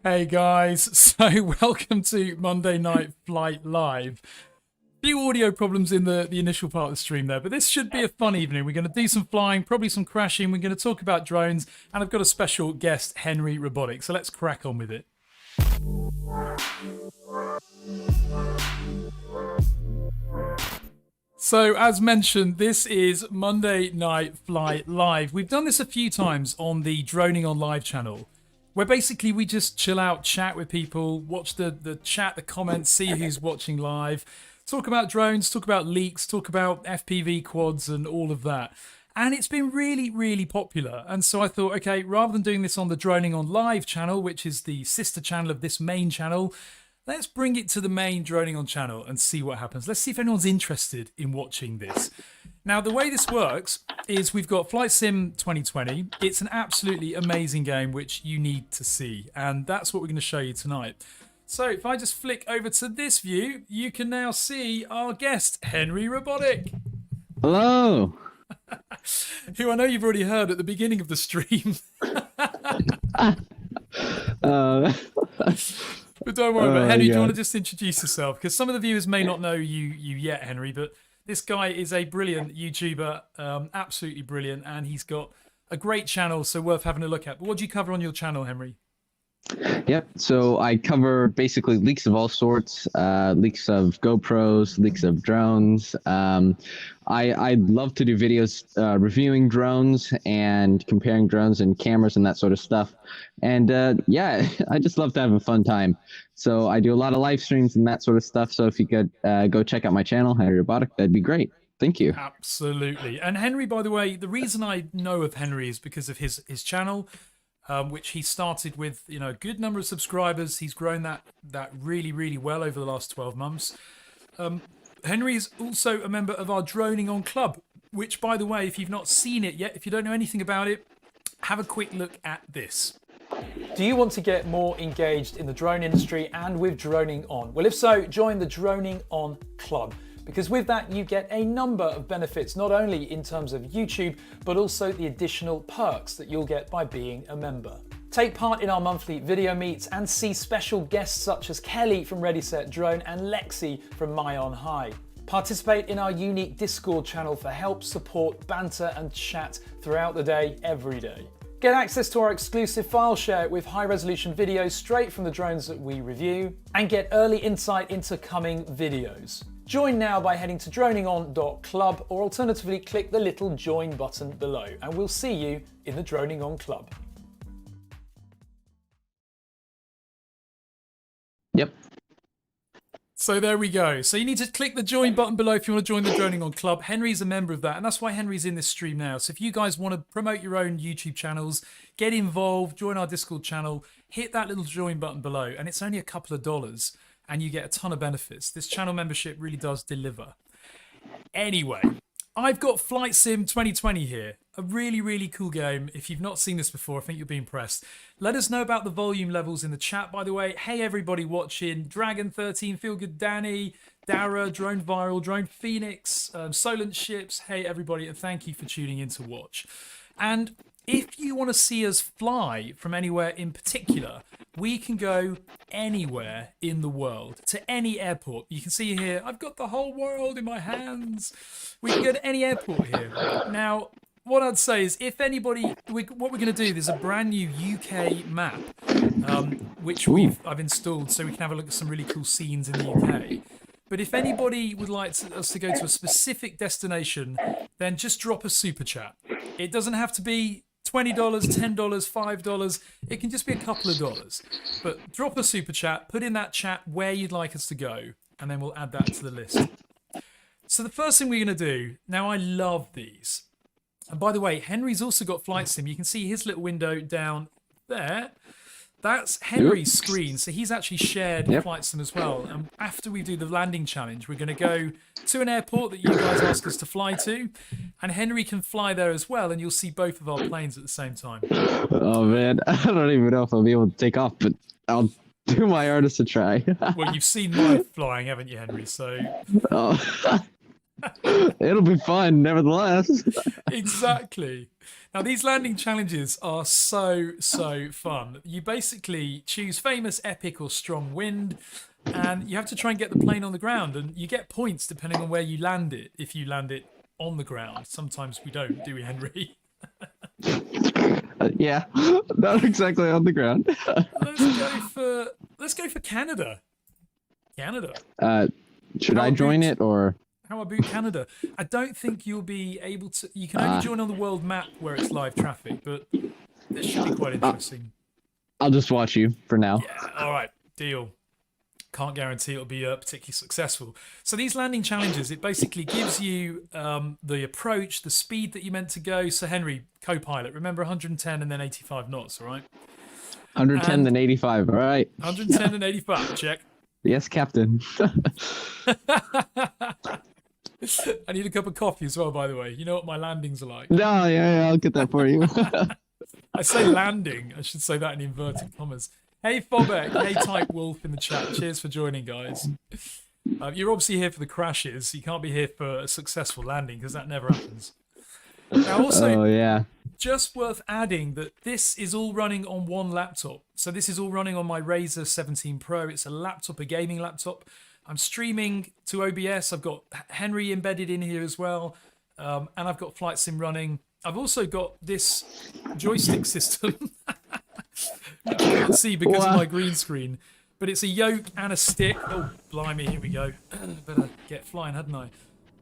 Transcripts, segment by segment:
Hey guys, so welcome to Monday Night Flight Live. Few audio problems in the initial part of the stream there, but this should be a fun evening. We're going to do some flying, probably some crashing. We're going to talk about drones, and I've got a special guest, Henry Robotics. So let's crack on with it. So as mentioned, this is Monday Night Flight Live. We've done this a few times on the DroningON Live channel, where basically we just chill out, chat with people, watch the chat, the comments, see who's watching live, talk about drones, talk about leaks, talk about FPV quads and all of that. And it's been really, really popular. And so I thought, okay, rather than doing this on the DroningON Live channel, which is the sister channel of this main channel, let's bring it to the main DroningON channel and see what happens. Let's see if anyone's interested in watching this. Now, the way this works is we've got Flight Sim 2020. It's an absolutely amazing game which you need to see, and that's what we're going to show you tonight. So if I just flick over to this view, you can now see our guest, Henry Robotic. Hello. Who I know you've already heard at the beginning of the stream. But don't worry about it. Henry, do you want to just introduce yourself? Because some of the viewers may not know you yet, Henry, but this guy is a brilliant YouTuber, absolutely brilliant, and he's got a great channel, so worth having a look at. But what do you cover on your channel, Henry? Yep, so I cover basically leaks of all sorts, leaks of GoPros, leaks of drones. I love to do videos reviewing drones and comparing drones and cameras and that sort of stuff. And yeah, I just love to have a fun time. So I do a lot of live streams and that sort of stuff. So if you could go check out my channel, Henry Robotic, that'd be great. Thank you. Absolutely. And Henry, by the way, the reason I know of Henry is because of his channel. Which he started with, a good number of subscribers. He's grown that really, really well over the last 12 months. Henry is also a member of our DroningON Club, which, by the way, if you've not seen it yet, if you don't know anything about it, have a quick look at this. Do you want to get more engaged in the drone industry and with DroningON? Well, if so, join the DroningON Club. Because with that, you get a number of benefits, not only in terms of YouTube, but also the additional perks that you'll get by being a member. Take part in our monthly video meets and see special guests such as Kelly from Ready Set Drone and Lexi from My On High. Participate in our unique Discord channel for help, support, banter and chat throughout the day, every day. Get access to our exclusive file share with high-resolution videos straight from the drones that we review, and get early insight into coming videos. Join now by heading to droningon.club, or alternatively click the little join button below, and we'll see you in the DroningON Club. Yep. So there we go. So you need to click the join button below if you want to join the DroningON Club. Henry's a member of that, and that's why Henry's in this stream now. So if you guys want to promote your own YouTube channels, get involved, join our Discord channel, hit that little join button below, and it's only a couple of dollars. And you get a ton of benefits. This channel membership really does deliver. Anyway, I've got Flight Sim 2020 here. A really, really cool game. If you've not seen this before, I think you'll be impressed. Let us know about the volume levels in the chat, by the way. Hey, everybody watching. Dragon13, Feelgood Danny, Dara, Drone Viral, Drone Phoenix, Solent Ships. Hey, everybody, and thank you for tuning in to watch. And if you want to see us fly from anywhere in particular, we can go anywhere in the world, to any airport. You can see here, I've got the whole world in my hands. We can go to any airport here. Now, what I'd say is, if anybody, what we're going to do, there's a brand new UK map, which I've installed so we can have a look at some really cool scenes in the UK. But if anybody would like us to go to a specific destination, then just drop a super chat. It doesn't have to be $20, $10, $5. It can just be a couple of dollars. But drop a super chat, put in that chat where you'd like us to go, and then we'll add that to the list. So the first thing we're going to do, now I love these. And by the way, Henry's also got Flight Sim. You can see his little window down there. That's Henry's screen, so he's actually shared Flight Sim as well. And after we do the landing challenge, we're going to go to an airport that you guys ask us to fly to, and Henry can fly there as well, and you'll see both of our planes at the same time. Oh man, I don't even know if I'll be able to take off, but I'll do my hardest to try. Well, you've seen my flying, haven't you, Henry? So it'll be fun, nevertheless. Exactly. Now, these landing challenges are so fun. You basically choose famous, epic, or strong wind, and you have to try and get the plane on the ground, and you get points depending on where you land it. If you land it on the ground, sometimes we don't, do we, Henry? Yeah, not exactly on the ground. Let's go for Canada. Canada. Should I join it or? How about Canada? I don't think you'll be able to. You can only join on the world map where it's live traffic, but this should be quite interesting. I'll just watch you for now. Yeah, all right, deal. Can't guarantee it'll be particularly successful. So these landing challenges, it basically gives you the approach, the speed that you're meant to go. So Henry, co-pilot, remember 110 and then 85 knots, all right? 110 then 85, all right. 110 and 85, check. Yes, Captain. I need a cup of coffee as well, by the way. You know what my landings are like. No, yeah, I'll get that for you. I say landing. I should say that in inverted commas. Hey, Fobek. Hey, Type Wolf in the chat. Cheers for joining, guys. You're obviously here for the crashes. You can't be here for a successful landing because that never happens. Now, also, just worth adding that this is all running on one laptop. So this is all running on my Razer 17 Pro. It's a laptop, a gaming laptop. I'm streaming to OBS. I've got Henry embedded in here as well. And I've got Flight Sim running. I've also got this joystick system, which you can't see because of my green screen. But it's a yoke and a stick. Oh, blimey, here we go. Better get flying, hadn't I?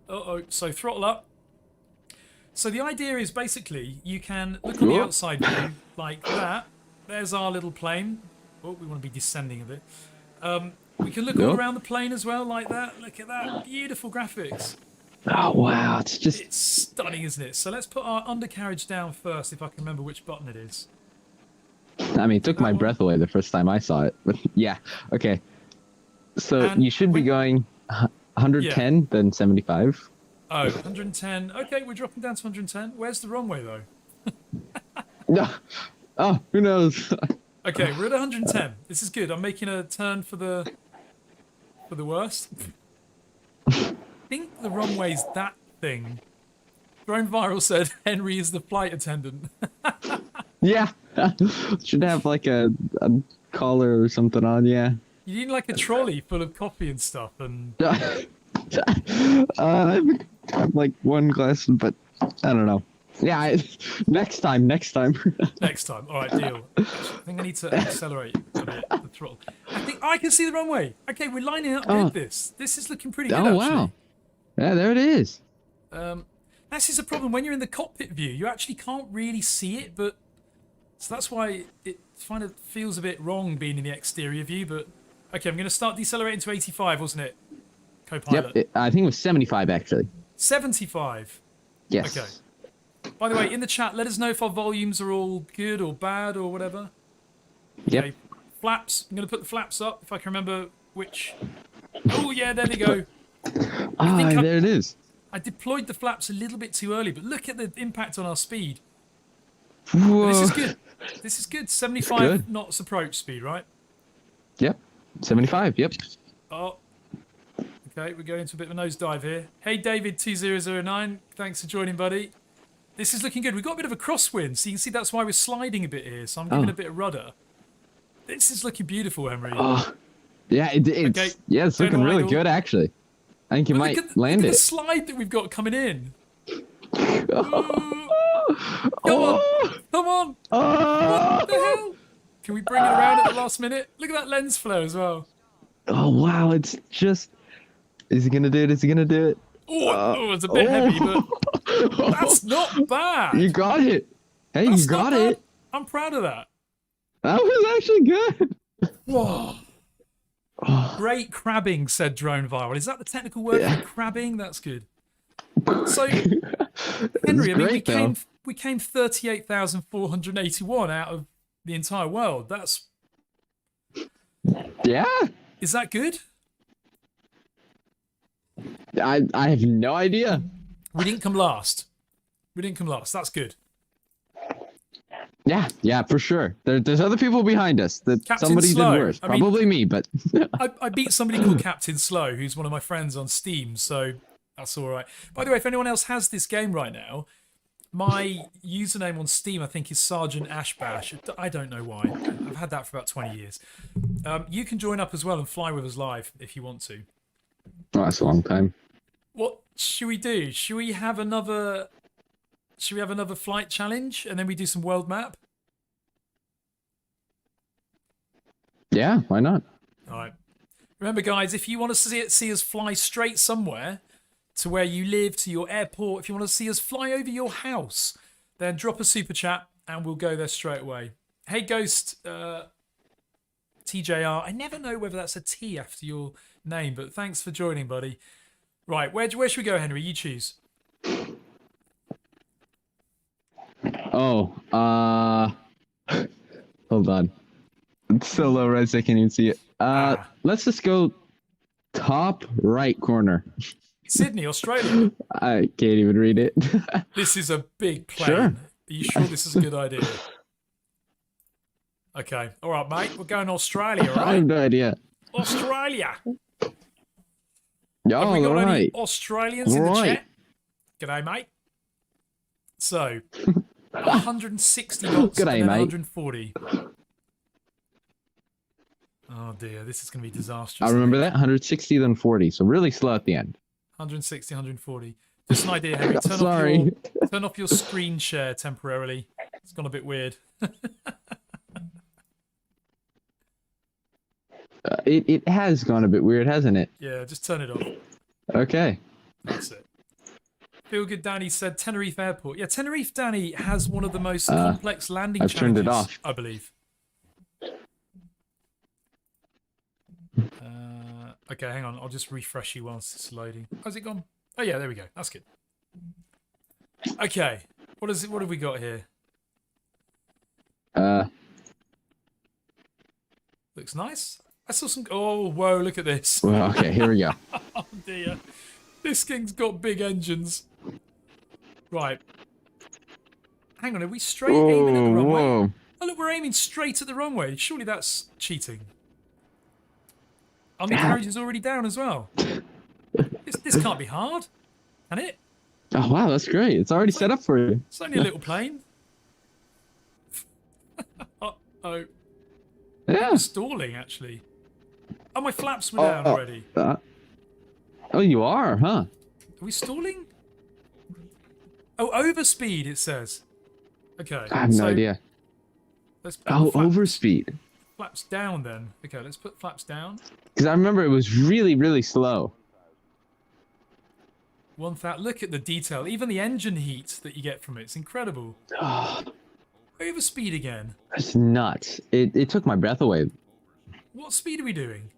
Uh-oh, so throttle up. So the idea is basically you can look on the outside view like that. There's our little plane. Oh, we want to be descending a bit. We can look all around the plane as well like that. Look at that. Beautiful graphics. Oh, wow. It's stunning, isn't it? So let's put our undercarriage down first, if I can remember which button it is. I mean, it took my breath away the first time I saw it. But yeah, okay. So you should be going 110, then 75. Oh, 110. Okay, we're dropping down to 110. Where's the runway, though? No. Oh, who knows? Okay, we're at 110. This is good. I'm making a turn for the worst. I think the runway's that thing. Drone Viral said Henry is the flight attendant. Yeah. Should have like a collar or something on, yeah. You need like a trolley full of coffee and stuff and... I have like one glass, but I don't know. Yeah, next time. Next time. All right, deal. I think I need to accelerate a bit the throttle. I can see the runway. Okay, we're lining up with this. This is looking pretty good, actually. Wow. Yeah, there it is. This is a problem. When you're in the cockpit view, you actually can't really see it, but... So that's why it kind of feels a bit wrong being in the exterior view, but... Okay, I'm going to start decelerating to 85, wasn't it? Co-pilot. Yep, I think it was 75, actually. 75? Yes. Okay. By the way, in the chat, let us know if our volumes are all good or bad or whatever. Yep. Okay. Flaps. I'm going to put the flaps up if I can remember which... Oh, yeah, there they go. There it is. I deployed the flaps a little bit too early, but look at the impact on our speed. Whoa. This is good. This is good. 75 knots approach speed, right? Yep. 75, yep. Oh. Okay, we're going into a bit of a nosedive here. Hey, David2009. Thanks for joining, buddy. This is looking good. We've got a bit of a crosswind, so you can see that's why we're sliding a bit here. So I'm giving a bit of rudder. This is looking beautiful, Henry. Yeah, it's looking really good, actually. I think you might land it. Look at the slide that we've got coming in. Come on. What the hell? Can we bring it around at the last minute? Look at that lens flare as well. Oh, wow. It's just... Is he going to do it? Is he going to do it? Oh, it's a bit heavy, but that's not bad. You got it. Hey, you got it. I'm proud of that. That was actually good. Whoa. Great crabbing, said Drone Viral. Is that the technical word for crabbing? That's good. So, Henry, I mean, we came 38,481 out of the entire world. That's... Yeah. Is that good? I have no idea. We didn't come last. That's good. Yeah, for sure. There's other people behind us. Somebody did worse. Probably me, but... I beat somebody called Captain Slow, who's one of my friends on Steam, so that's all right. By the way, if anyone else has this game right now, My username on Steam, I think, is Sergeant Ashbash. I don't know why. I've had that for about 20 years. You can join up as well and fly with us live if you want to. Oh, that's a long time. What should we do? Should we have another flight challenge and then we do some world map? Yeah, why not? All right. Remember, guys, if you want to see us fly straight somewhere to where you live, to your airport, if you want to see us fly over your house, then drop a super chat and we'll go there straight away. Hey, Ghost, TJR. I never know whether that's a T after your name, but thanks for joining, buddy. Right, where should we go, Henry? You choose. Oh, hold on. It's so low res I can't even see it. Let's just go top right corner. Sydney, Australia. I can't even read it. This is a big plane. Sure. Are you sure this is a good idea? Okay. All right, mate. We're going to Australia, all I right? have no idea. Australia. Yeah, Have we got all any right. Australians in the chat? G'day, mate. So, 160 knots G'day, and then mate. 140. Oh dear, this is going to be disastrous. I remember that 160 then 40, so really slow at the end. 160, 140. Just an idea, Henry. Turn off your screen share temporarily. It's gone a bit weird. It has gone a bit weird, hasn't it? Yeah, just turn it off. Okay. That's it. Feel Good Danny said Tenerife Airport. Yeah, Tenerife, Danny, has one of the most complex landing I've challenges, turned it off. I believe. Okay, hang on. I'll just refresh you whilst it's loading. How's it gone? Oh yeah, there we go. That's good. Okay, what have we got here? Looks nice. I saw some. Oh, whoa! Look at this. Well, okay, here we go. Oh dear, this thing's got big engines. Right. Hang on, are we straight aiming at the runway? Whoa. Oh look, we're aiming straight at the runway. Surely that's cheating. Undercarriage is already down as well. This can't be hard, can it? Oh, wow, that's great. It's already set up for you. It's only a little plane. Uh-oh. Yeah. I'm stalling, actually. Oh, my flaps were down already. Oh, you are, huh? Are we stalling? Oh, overspeed, it says. Okay. I have no idea. Let's put Oh, flaps, overspeed. flaps down then. Okay, let's put flaps down. Because I remember it was really, really slow. 1,000. Look at the detail. Even the engine heat that you get from it. It's incredible. Overspeed again. That's nuts. It took my breath away. What speed are we doing?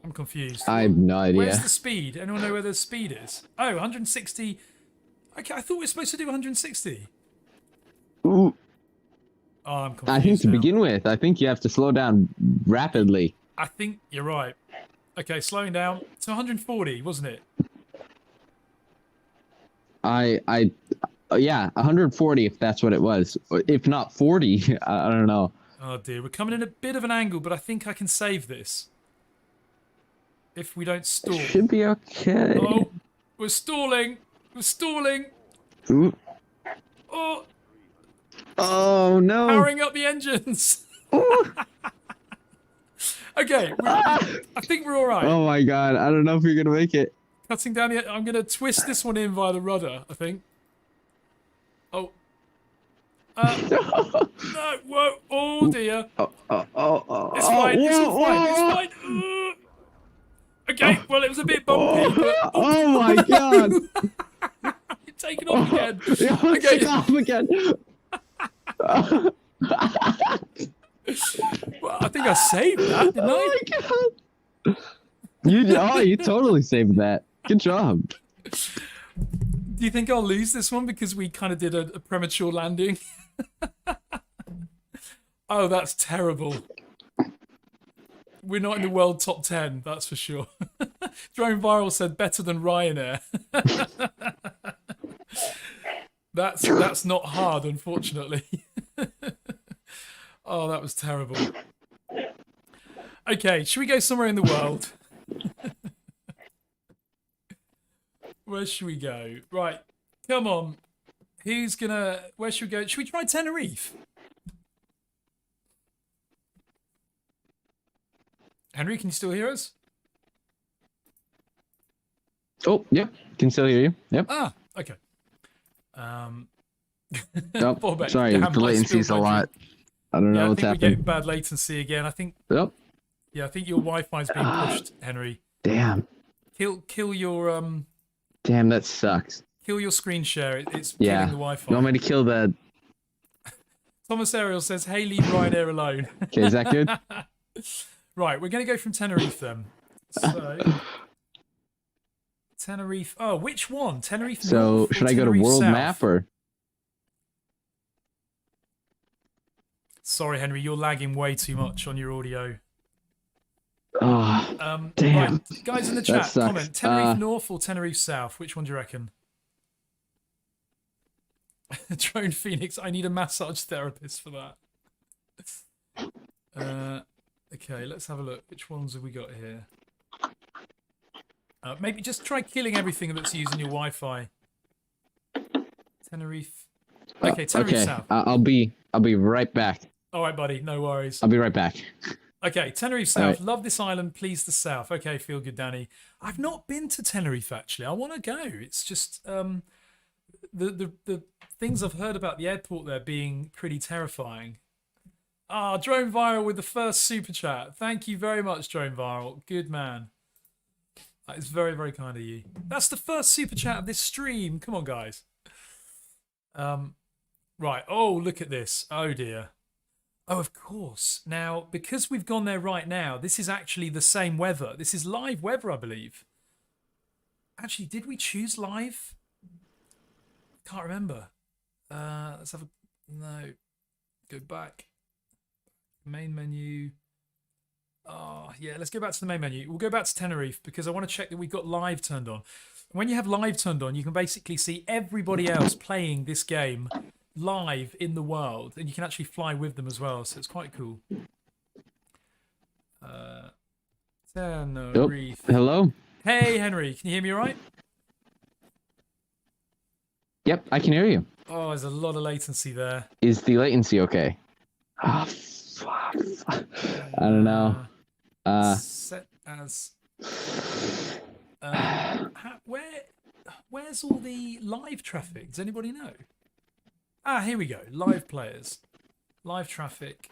I'm confused. I have no idea. Where's the speed? Anyone know where the speed is? Oh, 160. Okay, I thought we were supposed to do 160. Ooh. Oh, I'm confused. I think to now. begin with, I think you have to slow down rapidly. I think you're right. Okay, slowing down to 140, wasn't it? Yeah, 140 if that's what it was. If not 40, I don't know. Oh dear, we're coming in a bit of an angle, but I think I can save this. If we don't stall. Should be okay. Oh, we're stalling. We're stalling. Ooh. Oh, Oh no. powering up the engines. Okay, I think we're all right. Oh my god, I don't know if you're gonna make it. Cutting down the. I'm going to twist this one in via the rudder, I think. Oh. No, whoa. Oh dear. It's fine. It's all fine. It's fine. Okay, well, it was a bit bumpy. But, Oh my god. you're taking off again. Okay. Take off again. Well, I think I saved that, didn't I? Oh my god. You totally saved that. Good job. Do you think I'll lose this one because we kind of did a premature landing? Oh, that's terrible. We're not in the world top 10, that's for sure. Drone Viral said better than Ryanair. That's not hard, unfortunately. Oh, that was terrible. Okay, should we go somewhere in the world? Where should we go? Right, come on. Where should we go? Should we try Tenerife? Henry, can you still hear us? Oh, yep. Can still hear you. Yep. Ah, okay. Oh, sorry, the latency's a lot. I don't know what's I think we're happening. getting bad latency again. I think. Yep. Yeah, I think your Wi-Fi's being pushed, Henry. Damn. Kill your Damn, that sucks. Kill your screen share. It's Yeah. killing the Wi-Fi. You want me to kill that? Thomas Ariel says, "Hey, leave Ryanair alone." Okay, is that good? Right, we're going to go from Tenerife then. So, Tenerife. Oh, which one? Tenerife North So, or should I go to Tenerife world South? map or? Sorry, Henry, you're lagging way too much on your audio. Oh, damn. Right, guys in the That chat, sucks. comment Tenerife North or Tenerife South? Which one do you reckon? Drone Phoenix, I need a massage therapist for that. Okay, let's have a look. Which ones have we got here? Maybe just try killing everything that's using your Wi-Fi. Tenerife. Okay, Tenerife okay. South. I'll be right back. All right, buddy. No worries. I'll be right back. Okay, Tenerife South. Right. Love this island. Please the South. Okay, feel good, Danny. I've not been to Tenerife actually. I want to go. It's just the things I've heard about the airport there being pretty terrifying. Ah, Drone Viral with the first super chat. Thank you very much, Drone Viral. Good man. That is very, very kind of you. That's the first super chat of this stream. Come on, guys. Right. Oh, look at this. Oh dear. Oh, of course. Now, because we've gone there right now, this is actually the same weather. This is live weather, I believe. Actually, did we choose live? Can't remember. Let's have a... No. Go back. Main menu. Oh, yeah, let's go back to the main menu. We'll go back to Tenerife because I want to check that we've got live turned on. When you have live turned on, you can basically see everybody else playing this game live in the world, and you can actually fly with them as well, so it's quite cool. Tenerife. Oh, hello? Hey, Henry, can you hear me all right? Yep, I can hear you. Oh, there's a lot of latency there. Is the latency okay? Oh, fuck. I don't know. Set as... where's all the live traffic? Does anybody know? Ah, here we go. Live players. Live traffic.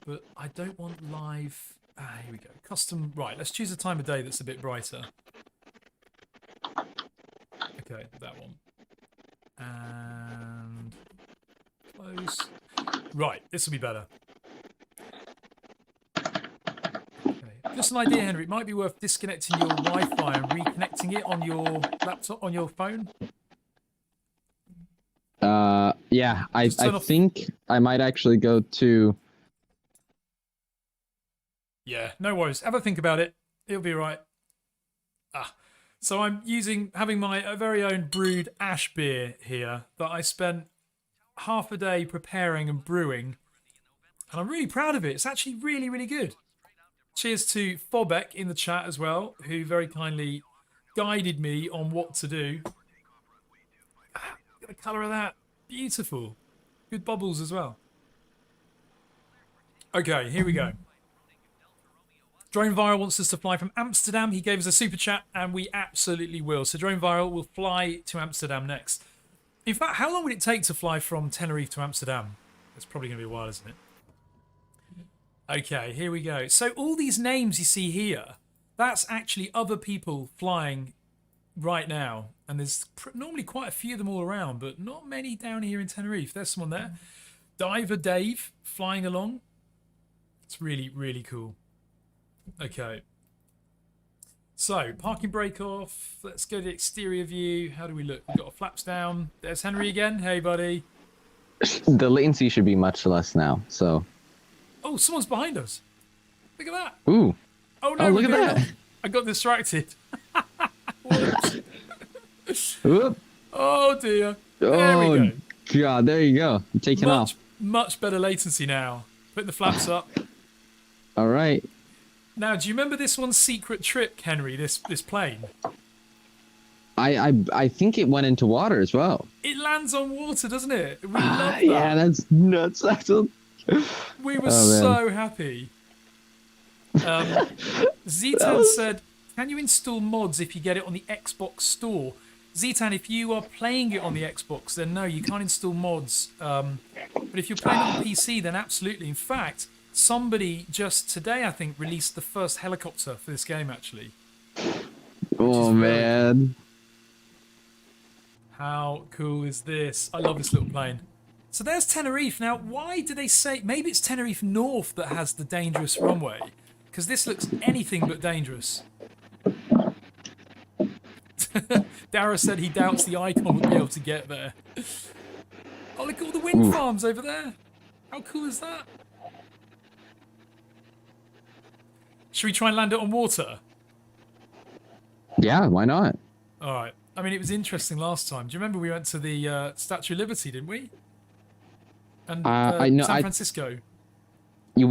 But I don't want live... Ah, here we go. Custom... Right, let's choose a time of day that's a bit brighter. Okay, that one. And... Close. Right, this will be better. Okay. Just an idea, Henry. It might be worth disconnecting your Wi-Fi and reconnecting it on your laptop, on your phone. Yeah, I think I might actually go to... Yeah, no worries. Have a think about it. It'll be right. Ah, so I'm having my very own brewed ash beer here that I spent half a day preparing and brewing, and I'm really proud of it. It's actually really, really good. Cheers to Fobek in the chat as well, who very kindly guided me on what to do. Ah, look at the colour of that. Beautiful. Good bubbles as well. Okay, here we go. Drone Viral wants us to fly from Amsterdam. He gave us a super chat, and we absolutely will. So Drone Viral will fly to Amsterdam next. In fact, how long would it take to fly from Tenerife to Amsterdam? It's probably going to be a while, isn't it? Okay, here we go. So all these names you see here, that's actually other people flying right now. And there's normally quite a few of them all around, but not many down here in Tenerife. There's someone there. Diver Dave flying along. It's really, really cool. Okay. So, parking brake off. Let's go to the exterior view. How do we look? We've got our flaps down. There's Henry again. Hey, buddy. The latency should be much less now, so... Oh, someone's behind us. Look at that. Ooh. Oh, no. Oh, look at that. I got distracted. Whoop. Oh, dear. There we go. God, there you go. I'm taking off. Much better latency now. Put the flaps up. All right. Now, do you remember this one's secret trick, Henry? This plane. I think it went into water as well. It lands on water, doesn't it? We love that. Yeah, that's nuts. We were Oh, man. so happy. Zetan said, "Can you install mods if you get it on the Xbox store?" Zetan, if you are playing it on the Xbox, then no, you can't install mods. But if you're playing it on PC, then absolutely. In fact, somebody just today, I think, released the first helicopter for this game, actually. Oh, man. How cool is this? I love this little plane. So there's Tenerife. Now, why do they say... Maybe it's Tenerife North that has the dangerous runway. Because this looks anything but dangerous. Dara said he doubts the Icon would be able to get there. Oh, look at all the wind farms over there. How cool is that? Should we try and land it on water? Yeah, why not? All right. I mean, it was interesting last time. Do you remember we went to the Statue of Liberty, didn't we? And I know, San Francisco.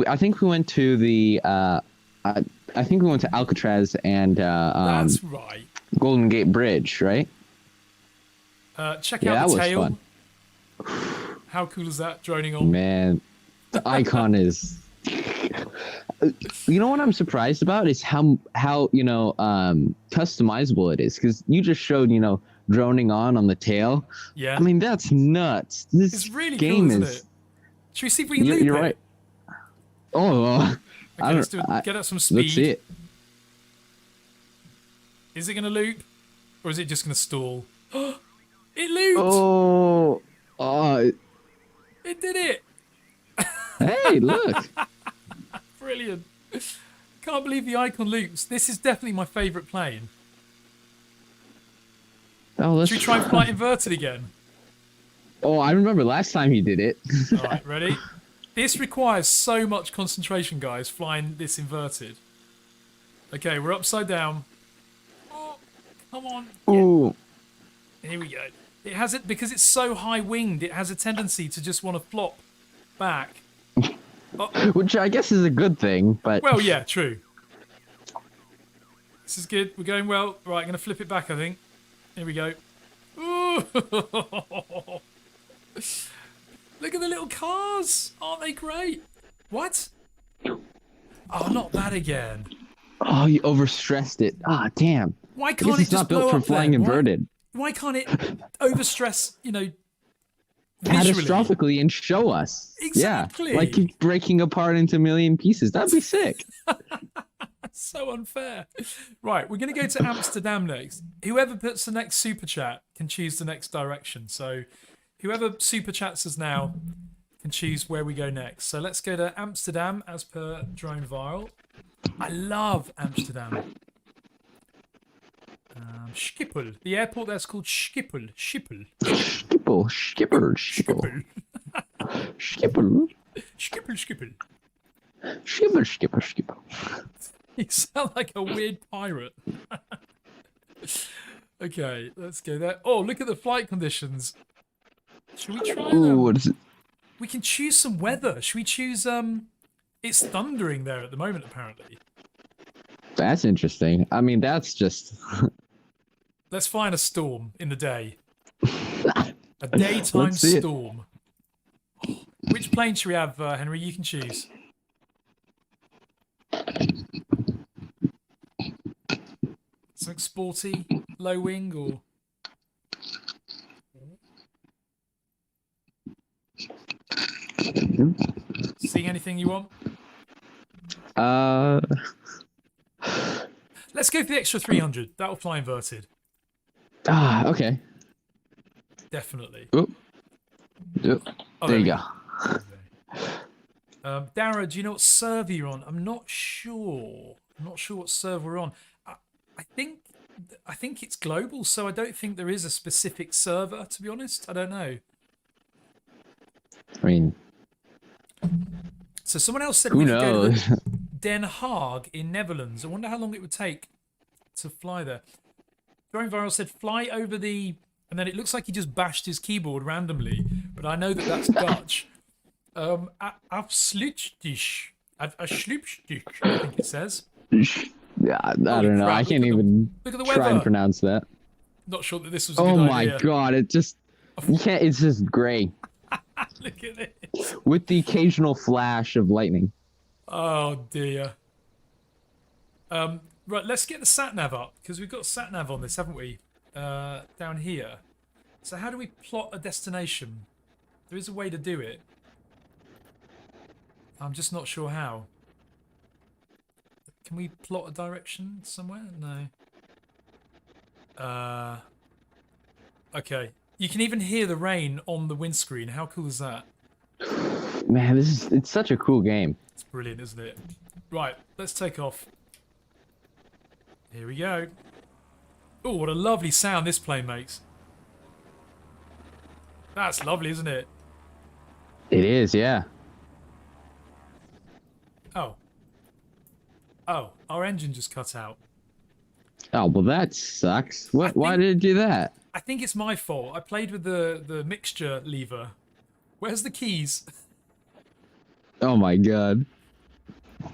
I think we went to the... I think we went to Alcatraz and That's right. Golden Gate Bridge, right? Check Yeah, out the that was tail. fun. How cool is that? Droning on. Man, the Icon is... You know what I'm surprised about is how customizable it is, because you just showed droning on the tail. Yeah. I mean, that's nuts. This It's really game cool, isn't is. it? Should we see if we can loop You're it? right. Oh, Okay, let's do it. Get up some speed. let's see it. Is it going to loop? Or is it just going to stall? It looped! Oh, It did it! hey, look. Brilliant. Can't believe the Icon loops. This is definitely my favourite plane. Oh, let's Should we try and fly it inverted again? Oh, I remember last time he did it. Alright, ready? This requires so much concentration, guys, flying this inverted. Okay, we're upside down. Oh, come on. Ooh. Here we go. It has it because it's so high winged. It has a tendency to just want to flop back. Oh. Which I guess is a good thing, but... Well, yeah, true. This is good. We're going well. Right, I'm going to flip it back, I think. Here we go. Ooh. Look at the little cars. Aren't they great? What? Oh, not that again. Oh, you overstressed it. Ah, damn. Why I can't guess it it's just not built blow for up flying then? inverted. Why can't it overstress, visually? Catastrophically and show us. Exactly. Yeah, like it's breaking apart into a million pieces. That'd be sick. So unfair. Right, we're going to go to Amsterdam next. Whoever puts the next super chat can choose the next direction. So whoever super chats us now can choose where we go next. So let's go to Amsterdam as per Drone Viral. I love Amsterdam. Schiphol. The airport there's called Schiphol. Schiphol. Schiphol. Skipper. Schiphol. Schiphol. Schiphol. Schiphol. Skipper. You sound like a weird pirate. Okay, let's go there. Oh, look at the flight conditions. Should we try them? Ooh, what is it? We can choose some weather. Should we choose, it's thundering there at the moment, apparently. That's interesting. I mean, that's just... Let's find a storm in the day. A daytime Let's see it. storm. Which plane should we have, Henry? You can choose. Something sporty, low wing, or... See anything you want? Let's go for the extra 300. That'll fly inverted. Okay. Definitely. Oop. Oh, There you go. Dara, do you know what server you're on? I'm not sure. I'm not sure what server we're on. I think it's global, so I don't think there is a specific server, to be honest. I don't know. I mean, So someone else said who we could go to knows? Den Haag in Netherlands. I wonder how long it would take to fly there. Drone Viral said fly over the... And then it looks like he just bashed his keyboard randomly, but I know that that's Dutch. Afsluitstich. I think it says. Yeah, I Holy don't know. crap, I can't even look at the try and weather. pronounce that. Not sure that this was a Oh good my idea. god, it just you can't. It's just gray Look at this. with the occasional flash of lightning. Oh dear. Right, let's get the sat nav up because we've got sat nav on this, haven't we? Down here. So how do we plot a destination? There is a way to do it. I'm just not sure how. Can we plot a direction somewhere? No. Okay. You can even hear the rain on the windscreen. How cool is that? Man, it's such a cool game. It's brilliant, isn't it? Right, let's take off. Here we go. Oh, what a lovely sound this plane makes. That's lovely, isn't it? It is, yeah. Oh. Oh, our engine just cut out. Oh, well, that sucks. Why did it do that? I think it's my fault. I played with the mixture lever. Where's the keys? Oh my god. Are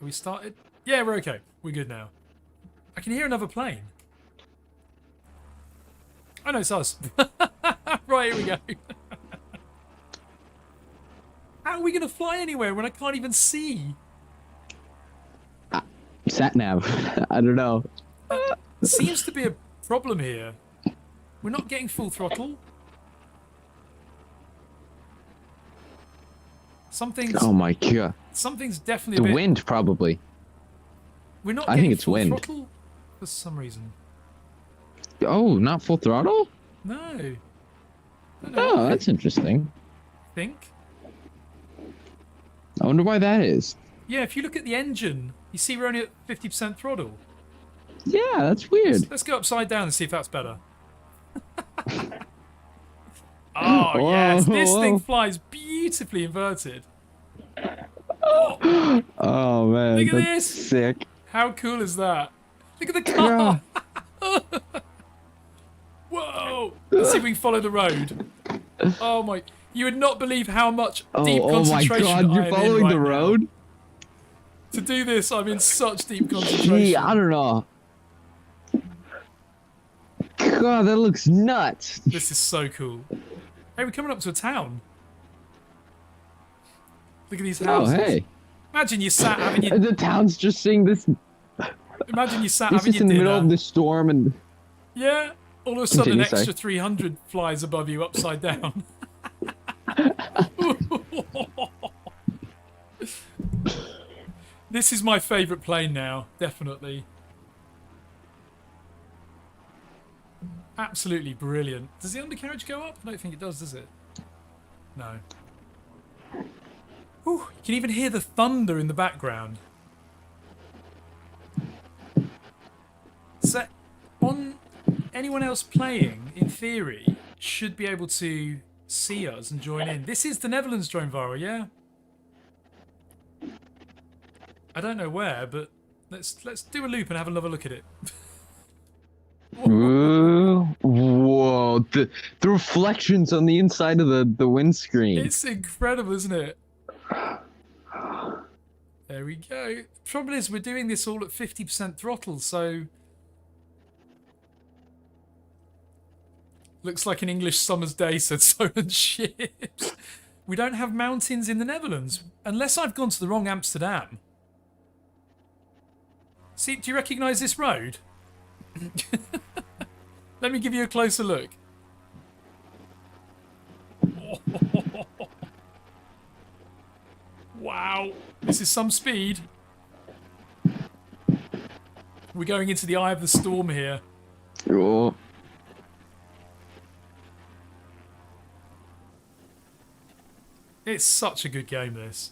we started? Yeah, we're okay. We're good now. I can hear another plane. Oh no, it's us. Right, here we go. How are we going to fly anywhere when I can't even see? Sat nav. I don't know. Seems to be a problem here. We're not getting full throttle. Oh my god. Something's definitely The a bit... wind, probably. We're not I getting think it's full wind. throttle for some reason. Oh, not full throttle? No. I don't know Oh, why. that's interesting. Think. I wonder why that is. Yeah, if you look at the engine, you see we're only at 50% throttle. Yeah, that's weird. Let's go upside down and see if that's better. Oh, Whoa, yes. This whoa. thing flies beautifully inverted. Oh man, Look at that's this. sick. How cool is that? Look at the car. Whoa. Let's see if we can follow the road. Oh, my. You would not believe how much deep Oh my concentration god, I you're am following in right the now. road? To do this, I'm in such deep concentration. Gee, I don't know. God, that looks nuts. This is so cool. Hey, we're coming up to a town. Look at these Oh, houses. hey. Imagine you sat having your... The town's just seeing this. Imagine you sat It's having just your in the dinner. middle of the storm and. Yeah. All of a sudden, Continue, an extra sorry. 300 flies above you upside down. This is my favourite plane now, definitely. Absolutely brilliant. Does the undercarriage go up? I don't think it does it? No. Whew, you can even hear the thunder in the background. So, anyone else playing, in theory, should be able to see us and join in. This is the Netherlands drone viral, yeah? I don't know where, but let's do a loop and have another look at it. Whoa, the reflections on the inside of the windscreen. It's incredible, isn't it? There we go. Trouble is, we're doing this all at 50% throttle, so... Looks like an English summer's day, said Solent Ships. We don't have mountains in the Netherlands, unless I've gone to the wrong Amsterdam. See, do you recognise this road? Let me give you a closer look. Wow, this is some speed. We're going into the eye of the storm here. Oh. It's such a good game, this.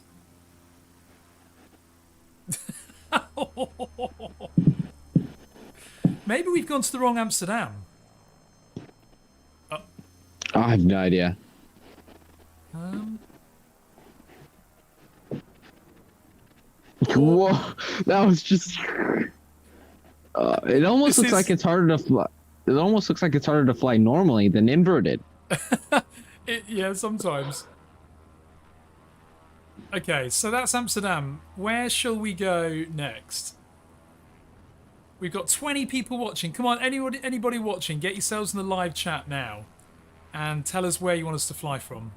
Maybe we've gone to the wrong Amsterdam. I have no idea. Whoa, that was just. It almost looks like it's harder to fly. It almost looks like it's harder to fly normally than inverted. Yeah, sometimes. Okay, so that's Amsterdam. Where shall we go next? We've got 20 people watching. Come on, anybody watching, get yourselves in the live chat now and tell us where you want us to fly from.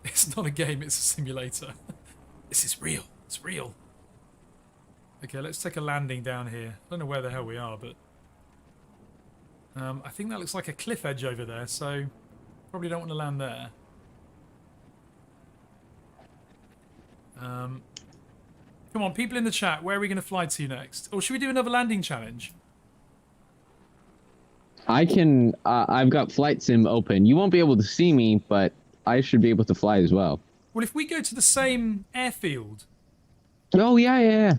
It's not a game, it's a simulator. This is real. It's real. Okay, let's take a landing down here. I don't know where the hell we are, but I think that looks like a cliff edge over there, so probably don't want to land there. Come on, people in the chat, where are we going to fly to next? Or should we do another landing challenge? I can. I've got flight sim open. You won't be able to see me, but I should be able to fly as well. Well, if we go to the same airfield. Oh yeah.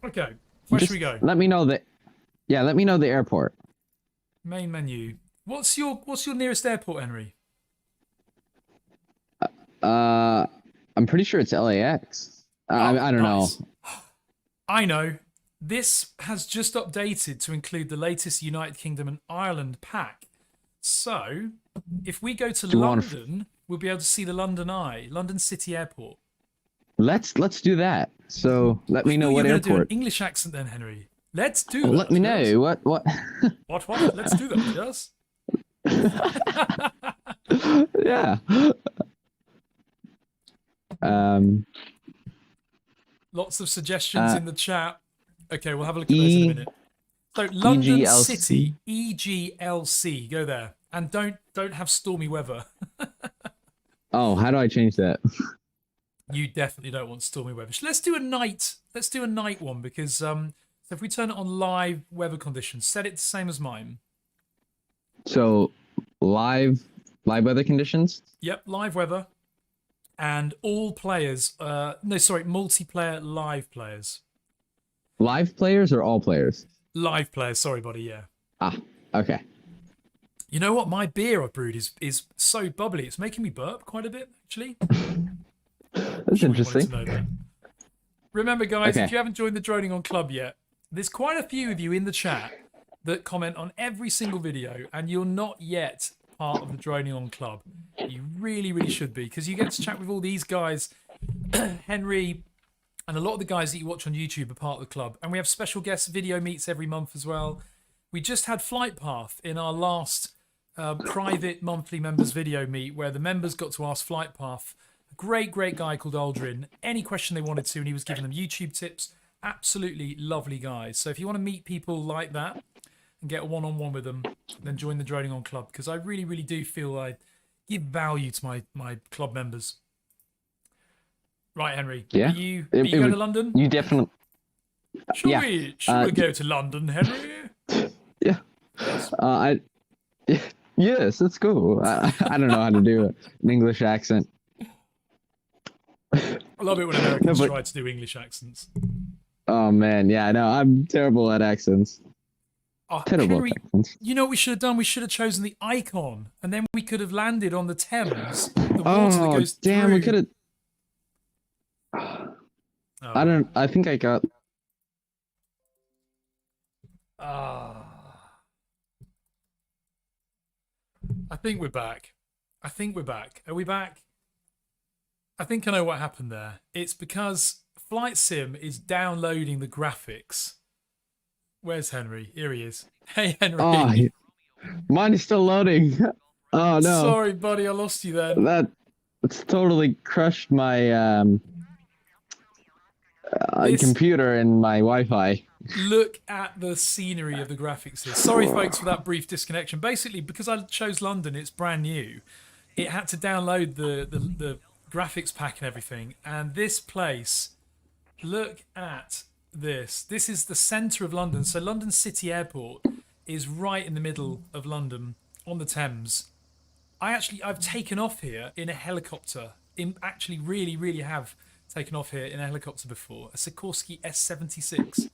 Okay, where should we go? Let me know that. Yeah, let me know the airport. Main menu. What's your nearest airport, Henry? I'm pretty sure it's LAX. I don't know. I know. This has just updated to include the latest United Kingdom and Ireland pack. So, if we go to London, we'll be able to see the London Eye, London City Airport. Let's do that. So let me know what airport. You're going to do an English accent then, Henry. Let's do that. Let me know what. What? Let's do that. Yes. Yeah. Lots of suggestions in the chat. Okay, we'll have a look at those in a minute. So London EGLC. City, EGLC. Go there, and don't have stormy weather. Oh, how do I change that? You definitely don't want stormy weather. Let's do a night. Let's do a night one because so if we turn it on live weather conditions, set it the same as mine. So live weather conditions. Yep, live weather, and all players. No, sorry, multiplayer live players. Live players or all players? Live players. Sorry, buddy. Yeah. Ah, okay. You know what? My beer I brewed is so bubbly. It's making me burp quite a bit, actually. That's interesting. To know that. Remember, guys, Okay. if you haven't joined the DroningON Club yet, there's quite a few of you in the chat that comment on every single video, and you're not yet part of the DroningON Club. You really, really should be, because you get to chat with all these guys, Henry, and a lot of the guys that you watch on YouTube are part of the club. And we have special guest video meets every month as well. We just had Flight Path in our last private monthly members video meet, where the members got to ask Flight Path, a great guy called Aldrin, any question they wanted to, and he was giving them YouTube tips. Absolutely lovely guys. So if you want to meet people like that and get a one-on-one with them, then join the DroningON Club, because I really, really do feel I give value to my club members. Right, Henry. Yeah. Are you going to London? You definitely. Shall yeah. we go to London, Henry? Yeah. Yes, let's go. I don't know how to do an English accent. I love it when Americans try to do English accents. Oh man, yeah, no, I'm terrible at accents. Oh, Terrible Henry, accents. you know what we should have done? We should have chosen the icon, and then we could have landed on the Thames. The water that goes damn, through. we could have. I think I got. I think we're back. Are we back? I think I know what happened there. It's because Flight Sim is downloading the graphics. Where's Henry? Here he is. Hey, Henry. Oh, mine is still loading. Oh no. Sorry, buddy, I lost you then. It's totally crushed my computer and my Wi-Fi. Look at the scenery of the graphics here. Sorry, folks, for that brief disconnection. Basically, because I chose London, it's brand new. It had to download the graphics pack and everything. And this place, look at this. This is the centre of London. So London City Airport is right in the middle of London on the Thames. I've taken off here in a helicopter. Actually, really have taken off here in a helicopter before. A Sikorsky S-76.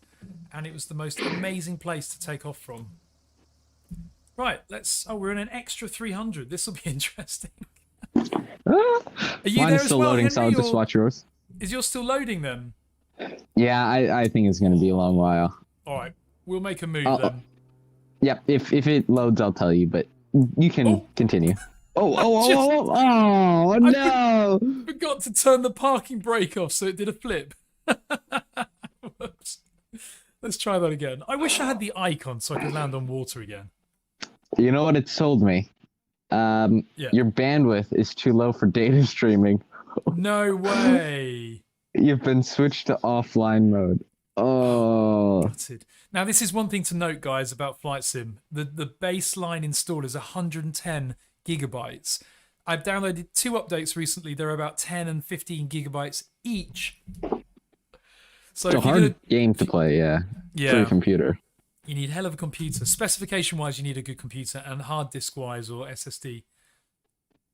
And it was the most amazing place to take off from. Right, we're in an extra 300. This will be interesting. Are you Mine's there as still well, loading, Henry, so I'll just watch yours. Is yours still loading then? Yeah, I think it's going to be a long while. All right, we'll make a move then. Yep, if it loads, I'll tell you, but you can continue. Oh no! forgot to turn the parking brake off, so it did a flip. Whoops. Let's try that again. I wish I had the icon so I could land on water again. You know what it sold me? Your bandwidth is too low for data streaming. No way. You've been switched to offline mode. Oh. Gutted. Now, this is one thing to note, guys, about Flight Sim. The baseline install is 110 gigabytes. I've downloaded 2 updates recently. They're about 10 and 15 gigabytes each. So it's a hard game to play, for a computer. You need hell of a computer. Specification-wise, you need a good computer, and hard disk-wise or SSD.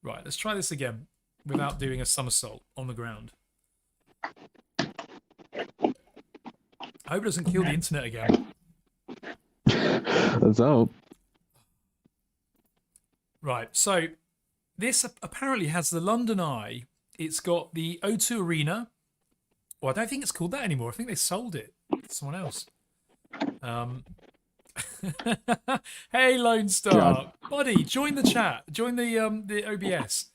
Right, let's try this again without doing a somersault on the ground. I hope it doesn't kill the internet again. Let's hope. Right, so this apparently has the London Eye. It's got the O2 Arena. Well, I don't think it's called that anymore. I think they sold it to someone else. Hey, Lone Star. Buddy, join the chat. Join the OBS.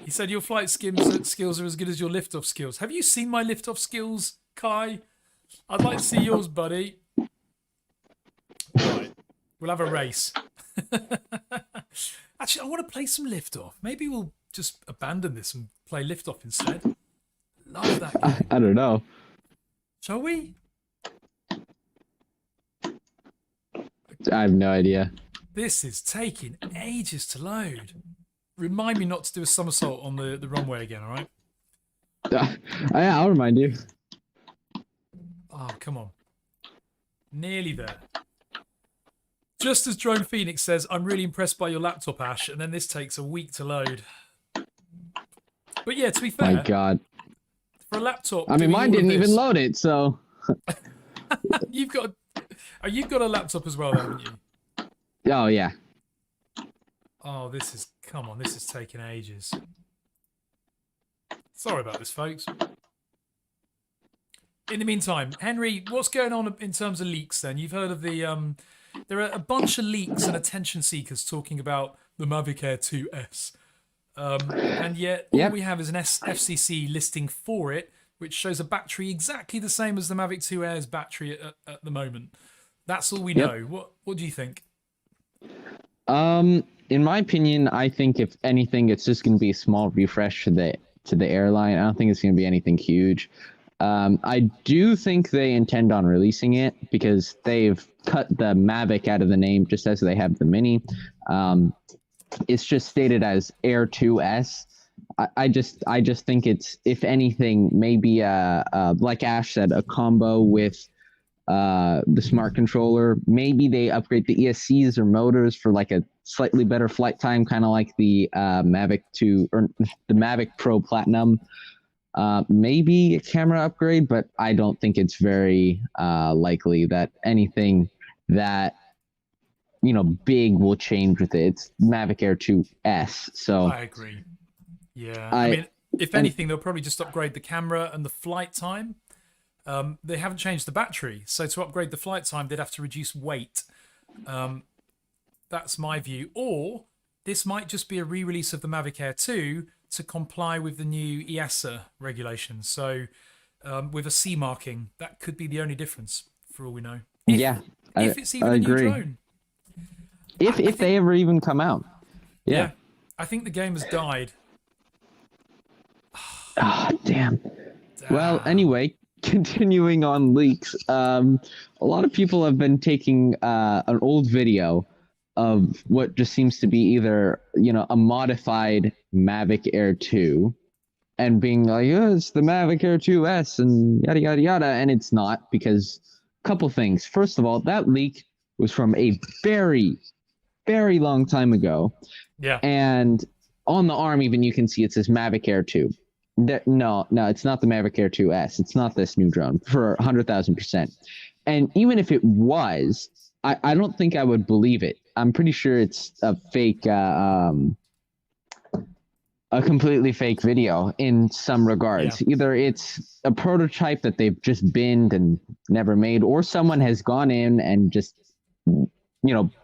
He said your flight skills are as good as your liftoff skills. Have you seen my liftoff skills, Kai? I'd like to see yours, buddy. Right. We'll have a race. Actually, I want to play some liftoff. Maybe we'll just abandon this and play liftoff instead. Love that game. I don't know. Shall we? I have no idea. This is taking ages to load. Remind me not to do a somersault on the runway again, all right? I'll remind you. Oh, come on. Nearly there. Just as Drone Phoenix says, I'm really impressed by your laptop, Ash, and then this takes a week to load. But yeah, to be fair... My God. For a laptop... I mean, mine didn't even load it, so... You've got a laptop as well, haven't you? Oh, yeah. Oh, this is... Come on, this is taking ages. Sorry about this, folks. In the meantime, Henry, what's going on in terms of leaks then? You've heard of the... there are a bunch of leaks and attention seekers talking about the Mavic Air 2S. And yet, all we have is an FCC listing for it, which shows a battery exactly the same as the Mavic 2 Air's battery at the moment. That's all we know. What do you think? In my opinion, I think if anything, it's just going to be a small refresh to the airline. I don't think it's going to be anything huge. I do think they intend on releasing it because they've cut the Mavic out of the name just as they have the Mini. It's just stated as Air 2S. I just think it's, if anything, maybe like Ash said, a combo with the smart controller. Maybe they upgrade the ESCs or motors for like a slightly better flight time, kind of like the Mavic 2 or the Mavic Pro Platinum. Maybe a camera upgrade, but I don't think it's very likely that anything that big will change with it. It's Mavic Air 2S, so I agree. Yeah, I mean, if anything, they'll probably just upgrade the camera and the flight time. They haven't changed the battery, so to upgrade the flight time, they'd have to reduce weight. That's my view. Or this might just be a re-release of the Mavic Air 2 to comply with the new EASA regulations. So with a C marking, that could be the only difference for all we know. If it's even a new drone. If they ever even come out. Yeah. I think the game has died. Damn. Well, anyway, continuing on leaks, a lot of people have been taking an old video of what just seems to be either, a modified Mavic Air 2 and being like, oh, it's the Mavic Air 2S and yada, yada, yada. And it's not, because a couple things. First of all, that leak was from a very, very long time ago. Yeah. And on the arm, even you can see it says Mavic Air 2. No, it's not the Mavic Air 2S. It's not this new drone for 100,000%. And even if it was, I don't think I would believe it. I'm pretty sure it's a fake, a completely fake video in some regards. Yeah. Either it's a prototype that they've just binned and never made, or someone has gone in and just,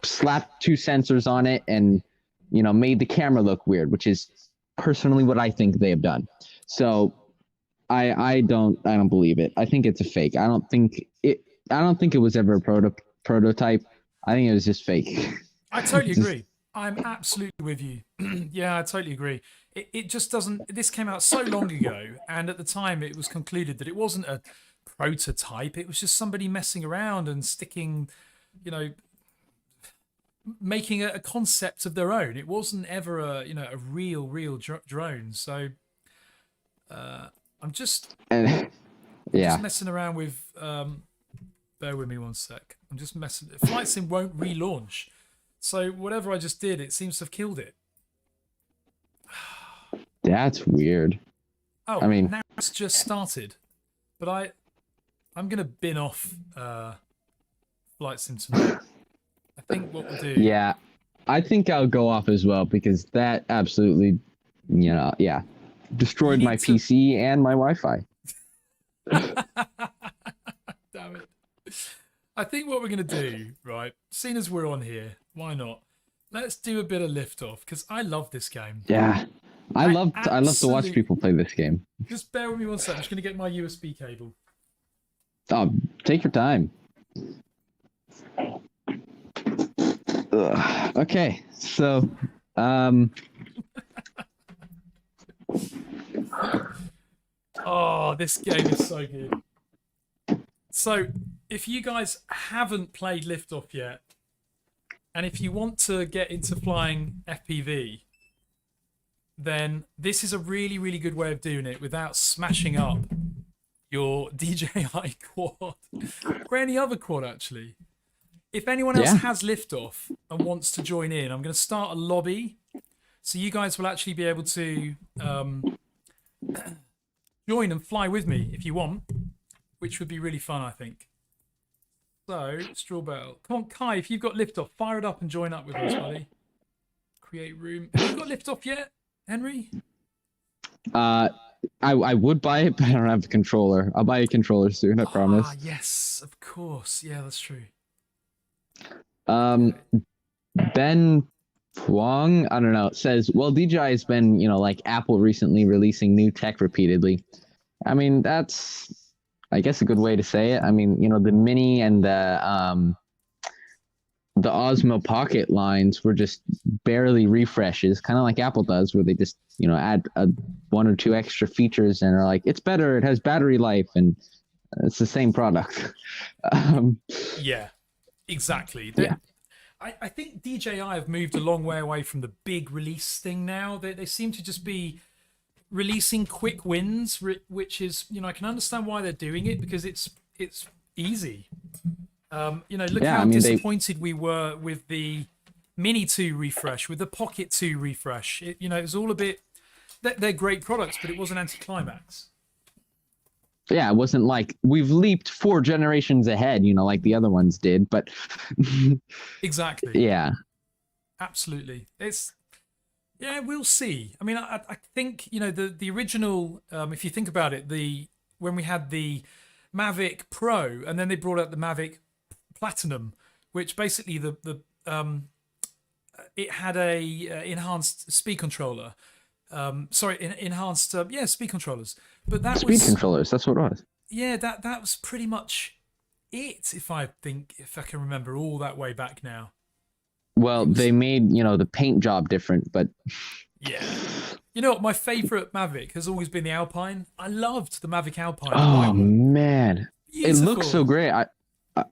slapped 2 sensors on it and, made the camera look weird, which is personally what I think they have done. So I don't believe it. I think it's a fake. I don't think it was ever a prototype. I think it was just fake. I totally Just agree. I'm absolutely with you. Yeah, I totally agree. It just doesn't. This came out so long ago, and at the time it was concluded that it wasn't a prototype. It was just somebody messing around and sticking, you know, making a concept of their own. It wasn't ever a real drone. So I'm just and just yeah. messing around with. Bear with me one sec. I'm just messing. Flight Sim won't relaunch. So whatever I just did, it seems to have killed it. That's weird. Oh, I mean, now it's just started. But I'm gonna bin off Flight Sim tonight. I think what we'll do. yeah. I think I'll go off as well because that absolutely, yeah, destroyed my PC and my Wi-Fi. Damn it. I think what we're gonna do, right? Seeing as we're on here, why not? Let's do a bit of Liftoff because I love this game. Yeah. I love to watch people play this game. Just bear with me one second. I'm just gonna get my USB cable. Oh, take your time. Ugh. Okay, so Oh, this game is so good. So, if you guys haven't played Liftoff yet, and if you want to get into flying FPV, then this is a really good way of doing it without smashing up your DJI quad or any other quad, actually. If anyone else has Liftoff and wants to join in, I'm going to start a lobby. So you guys will actually be able to join and fly with me if you want, which would be really fun, I think. So, Strawbell. Come on, Kai, if you've got Liftoff, fire it up and join up with us, buddy. Create room. Have you got Liftoff yet, Henry? I would buy it, but I don't have a controller. I'll buy a controller soon, I promise. Ah, yes, of course. Yeah, that's true. Ben Huang, I don't know, says, well, DJI has been, like Apple recently releasing new tech repeatedly. I mean, that's, I guess, a good way to say it. I mean, the Mini and the Osmo Pocket lines were just barely refreshes, kind of like Apple does, where they just, add one or two extra features and are like, it's better, it has battery life, and it's the same product. Yeah, exactly. Yeah. I think DJI have moved a long way away from the big release thing now. They seem to just be releasing quick wins, which is, I can understand why they're doing it because it's easy. Look how disappointed we were with the Mini 2 refresh, with the Pocket 2 refresh. It was all a bit. They're great products, but it was an anticlimax. Yeah, it wasn't like we've leaped 4 generations ahead, like the other ones did, but exactly. Yeah. Absolutely. We'll see. I mean, I think, the original, if you think about it, when we had the Mavic Pro and then they brought out the Mavic Platinum, which basically it had a enhanced speed controller. Enhanced speed controllers. But that speed controllers, that's what it was. Yeah, that was pretty much it, if I can remember all that way back now. Well, they made, the paint job different, but yeah. You know what? My favorite Mavic has always been the Alpine. I loved the Mavic Alpine. Oh man, beautiful. It looks so great.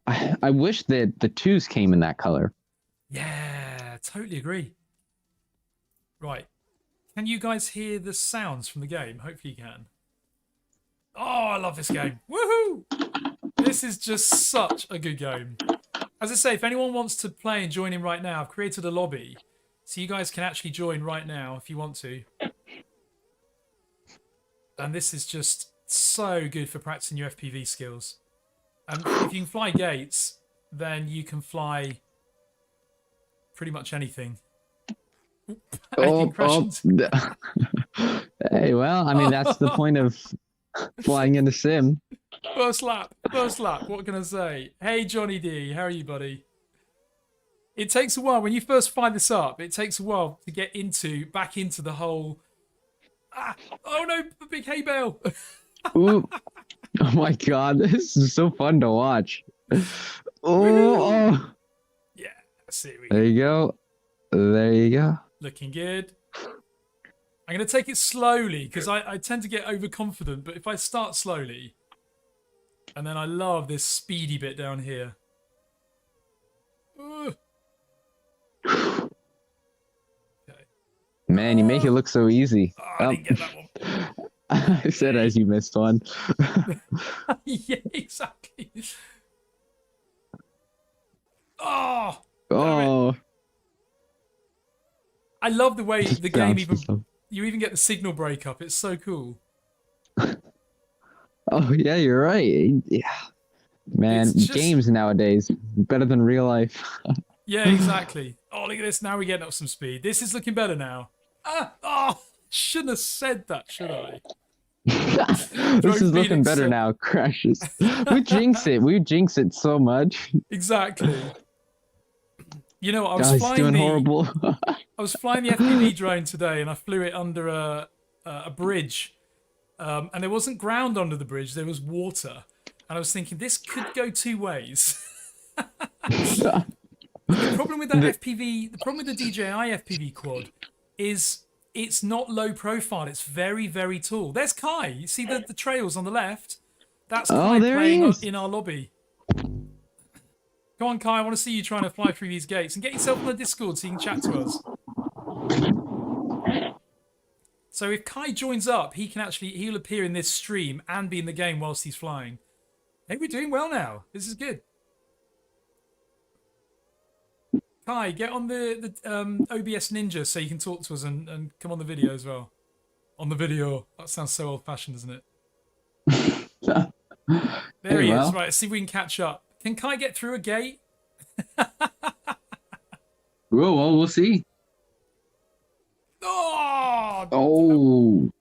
I wish that the 2s came in that color. Yeah, totally agree. Right. Can you guys hear the sounds from the game? Hopefully you can. Oh, I love this game. Woohoo! This is just such a good game. As I say, if anyone wants to play and join in right now, I've created a lobby. So you guys can actually join right now if you want to. And this is just so good for practicing your FPV skills. And if you can fly gates, then you can fly pretty much anything. Hey, well, I mean, that's the point of flying in a sim. First lap. What can I say? Hey, Johnny D, how are you, buddy? It takes a while when you first fire this up. It takes a while to get back into the whole Ah, oh no, the big hay bale. Ooh. Oh my god, this is so fun to watch. Woohoo! Oh, Yeah, see we there you go. There you go. looking good. I'm going to take it slowly because I tend to get overconfident, but if I start slowly, and then I love this speedy bit down here. Ugh. Okay. Man, you make it look so easy. Oh, I didn't get that one. I said as you missed one. Yeah, exactly. Oh, Oh, I love the way the game bounce even and stuff. you even get the signal breakup. It's so cool. Oh yeah, you're right. Yeah, man, It's just games nowadays better than real life. yeah, exactly. Oh, look at this. Now we're getting up some speed. This is looking better now. Ah, oh, shouldn't have said that, should I? This is looking better now. Crashes. We jinx it. We jinx it so much. Exactly. You know what? Guys, doing horrible. I was flying the FPV drone today, and I flew it under a bridge, and there wasn't ground under the bridge. There was water, and I was thinking this could go two ways. The problem with that FPV, the problem with the DJI FPV quad, is it's not low profile. It's very, very tall. There's Kai. You see the trails on the left? That's Kai there he playing is. in our lobby. Come on, Kai. I want to see you trying to fly through these gates, and get yourself on the Discord so you can chat to us. So if Kai joins up, he'll appear in this stream and be in the game whilst he's flying. Hey, we're doing well now. This is good. Kai, get on the OBS Ninja so you can talk to us and come on the video as well. On the video. That sounds so old-fashioned, doesn't it? There he is. Right, let's see if we can catch up. Can Kai get through a gate? Well, we'll see. Oh! Oh.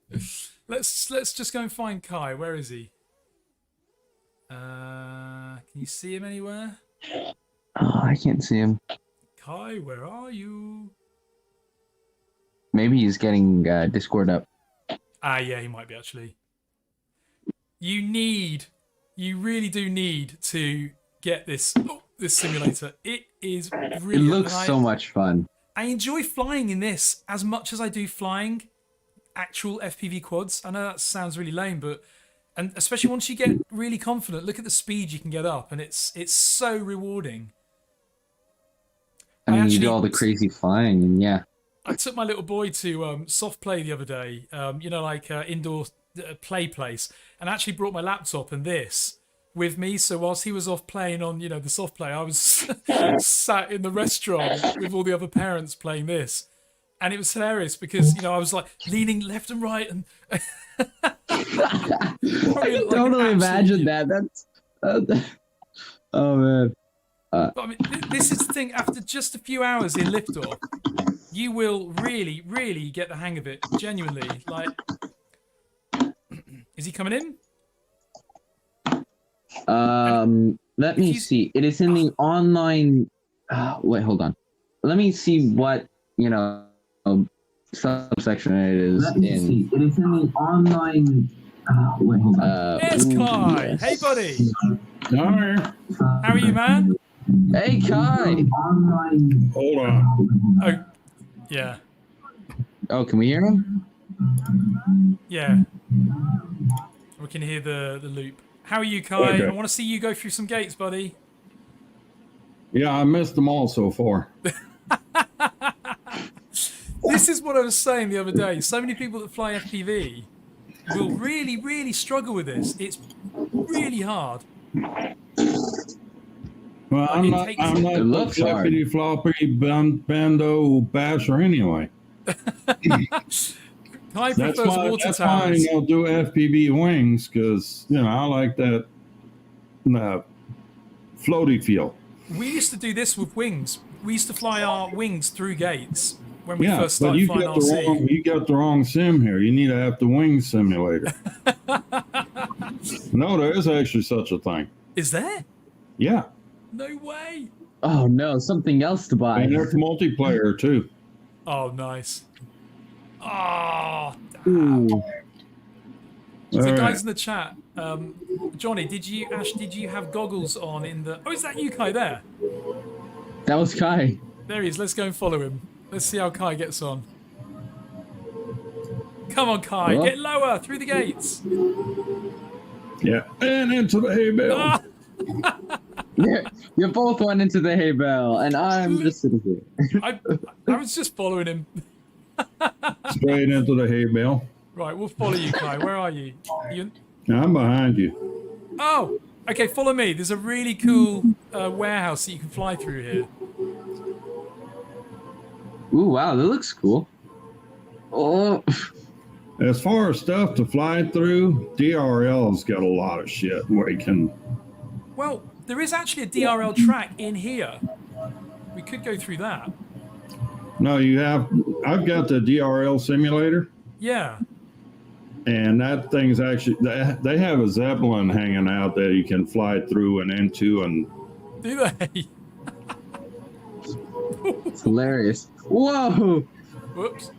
Let's just go and find Kai. Where is he? Can you see him anywhere? Oh, I can't see him. Kai, where are you? Maybe he's getting Discord up. Ah, yeah, he might be actually. You really do need to get this simulator. It is brilliant. It looks so much fun. I enjoy flying in this as much as I do flying actual FPV quads. I know that sounds really lame, and especially once you get really confident, look at the speed you can get up, and it's so rewarding. I mean, you do all the crazy flying, and yeah. I took my little boy to soft play the other day, like indoor play place, and actually brought my laptop and this with me. So whilst he was off playing on, the soft play, I was sat in the restaurant with all the other parents playing this. And it was hilarious because, I was like leaning left and right and I can totally imagine that. That's oh man. But I mean, this is the thing. After just a few hours in Liftoff, you will really, really get the hang of it. Genuinely, like, is he coming in? Let me see. It is in the online. Wait, hold on. Let me see what subsection it is in. It is in the online. Wait, hold on. There's Kai. Yes. Hey, buddy. Hi. How are you, man? Hey, Kai. Hold on. Oh, yeah. Oh, can we hear him? Yeah. We can hear the loop. How are you, Kai? Okay. I want to see you go through some gates, buddy. Yeah, I missed them all so far. This is what I was saying the other day. So many people that fly FPV will really, really struggle with this. It's really hard. Well, I'm not a flippity floppy bando basher anyway. Kai prefers water that's why towers. I'll do FPV wings because I like that floaty feel. We used to do this with wings. We used to fly our wings through gates when we first but started you flying got RC. you got the wrong sim here. You need to have the wing simulator. No, there is actually such a thing. Is there? Yeah, No way. Oh no, something else to buy. and there's multiplayer too. Oh, nice. Oh, Ooh. So All guys right. in the chat, Johnny, Ash, did you have goggles on in the... Oh, is that you, Kai, there? That was Kai. There he is. Let's go and follow him. Let's see how Kai gets on. Come on, Kai. Oh. Get lower through the gates. Yeah, and into the hay bale. Ah, You both went into the hay bale, and I'm just sitting here. I was just following him. Straight into the hay bale. Right, we'll follow you, Kai. Where are you? I'm behind you. Oh, okay, follow me. There's a really cool warehouse that you can fly through here. Ooh, wow, that looks cool. Oh. As far as stuff to fly through, DRL's got a lot of shit where you can. Well, there is actually a DRL track in here. We could go through that. No, you have. I've got the DRL simulator, Yeah. and that thing's actually. They have a Zeppelin hanging out that you can fly through and into, and Do they? It's hilarious. Whoa! Whoops.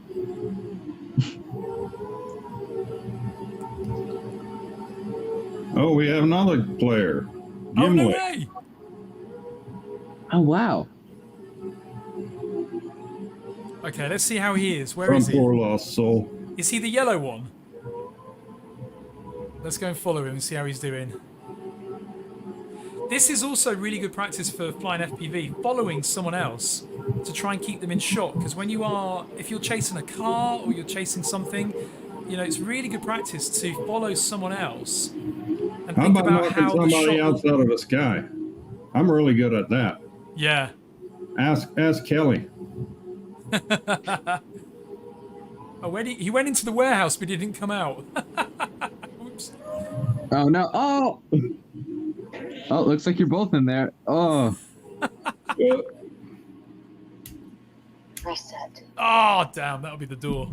oh, we have another player. Oh, no Gimlet. way. Oh, wow. Okay, let's see how he is. Where From is he? Poor Lost Soul. Is he the yellow one? Let's go and follow him and see how he's doing. This is also really good practice for flying FPV, following someone else to try and keep them in shot. Because when you are, if you're chasing a car or you're chasing something, you know, it's really good practice to follow someone else and How think about about knocking how the somebody shot. outside of the sky? I'm really good at that. Yeah. Ask Kelly. Oh, when he went into the warehouse, but he didn't come out. Oops. Oh, no. Oh! Oh, looks like you're both in there. Oh. Reset. Oh, damn, that'll be the door.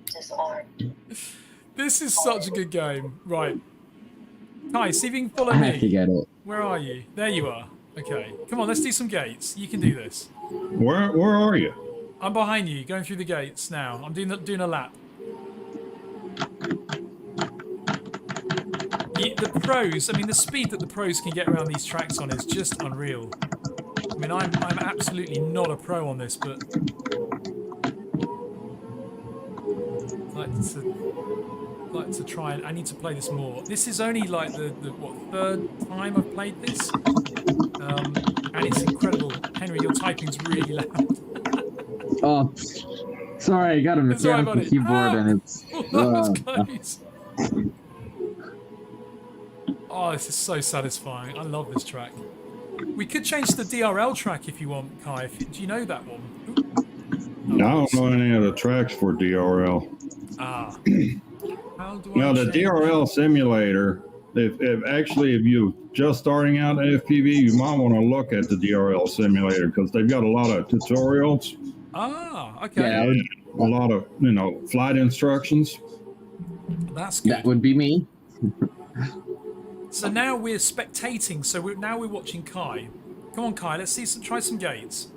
Disarmed. This is such a good game. Right. Kai, see if you can follow I have to me. get it. Where are you? There you are. Okay. Come on, let's do some gates. You can do this. Where are you? I'm behind you, going through the gates now. I'm doing a lap. The pros, I mean, the speed that the pros can get around these tracks on is just unreal. I mean, I'm absolutely not a pro on this, but I'd like to try and I need to play this more. This is only like the third time I've played this, and it's incredible. Henry, your typing's really loud. Oh, sorry, I got a It's all right, mechanical buddy. keyboard and it's... That was close. Oh, this is so satisfying. I love this track. We could change the DRL track if you want, Kai. Do you know that one? I don't know any of the tracks for DRL. Ah. How do I Now the change- DRL simulator, if you're just starting out in FPV, you might want to look at the DRL simulator because they've got a lot of tutorials, Ah, okay. Yeah, a lot of flight instructions. That's good. that would be me. So now we're spectating. So now we're watching Kai. Come on, Kai. Let's try some gates.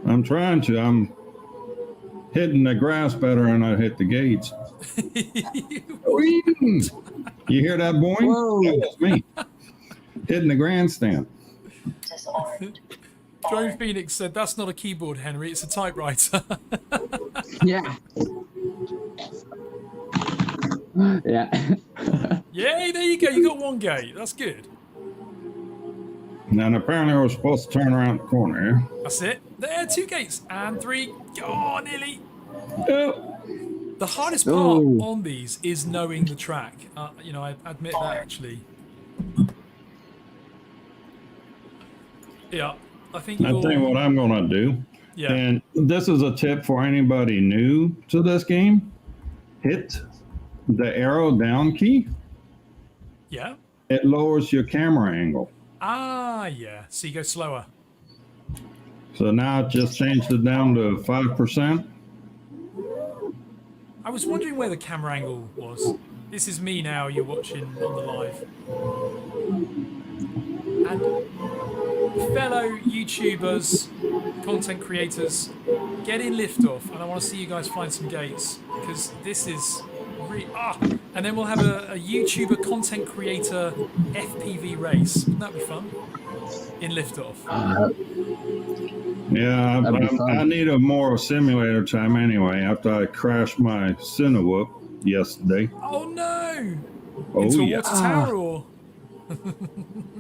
I'm trying to. I'm hitting the grass better than I hit the gates. Whee! You hear that boing? Whoa. That was me hitting the grandstand. Disarmed. Drone Phoenix said, "That's not a keyboard, Henry. It's a typewriter." Yeah. Yeah. Yay! There you go. You got one gate. That's good. And apparently we're supposed to turn around the corner. That's it. There, 2 gates and 3. Oh, nearly. Oh, The hardest part Oh. on these is knowing the track. I admit that actually. Yeah, I think I think what I'm going to do, Yeah. and this is a tip for anybody new to this game, hit the arrow down key. Yeah. It lowers your camera angle. Ah, yeah. So you go slower. So now it just changed it down to 5%. I was wondering where the camera angle was. This is me now. You're watching on the live. And fellow YouTubers, content creators, Get in Liftoff, and I want to see you guys find some gates, because this is and then we'll have a YouTuber content creator FPV race. Wouldn't that be fun? In Liftoff. Yeah, I need a more simulator time anyway. After I crashed my Cinewhoop yesterday. Oh no! Oh Into a yeah. water tower or?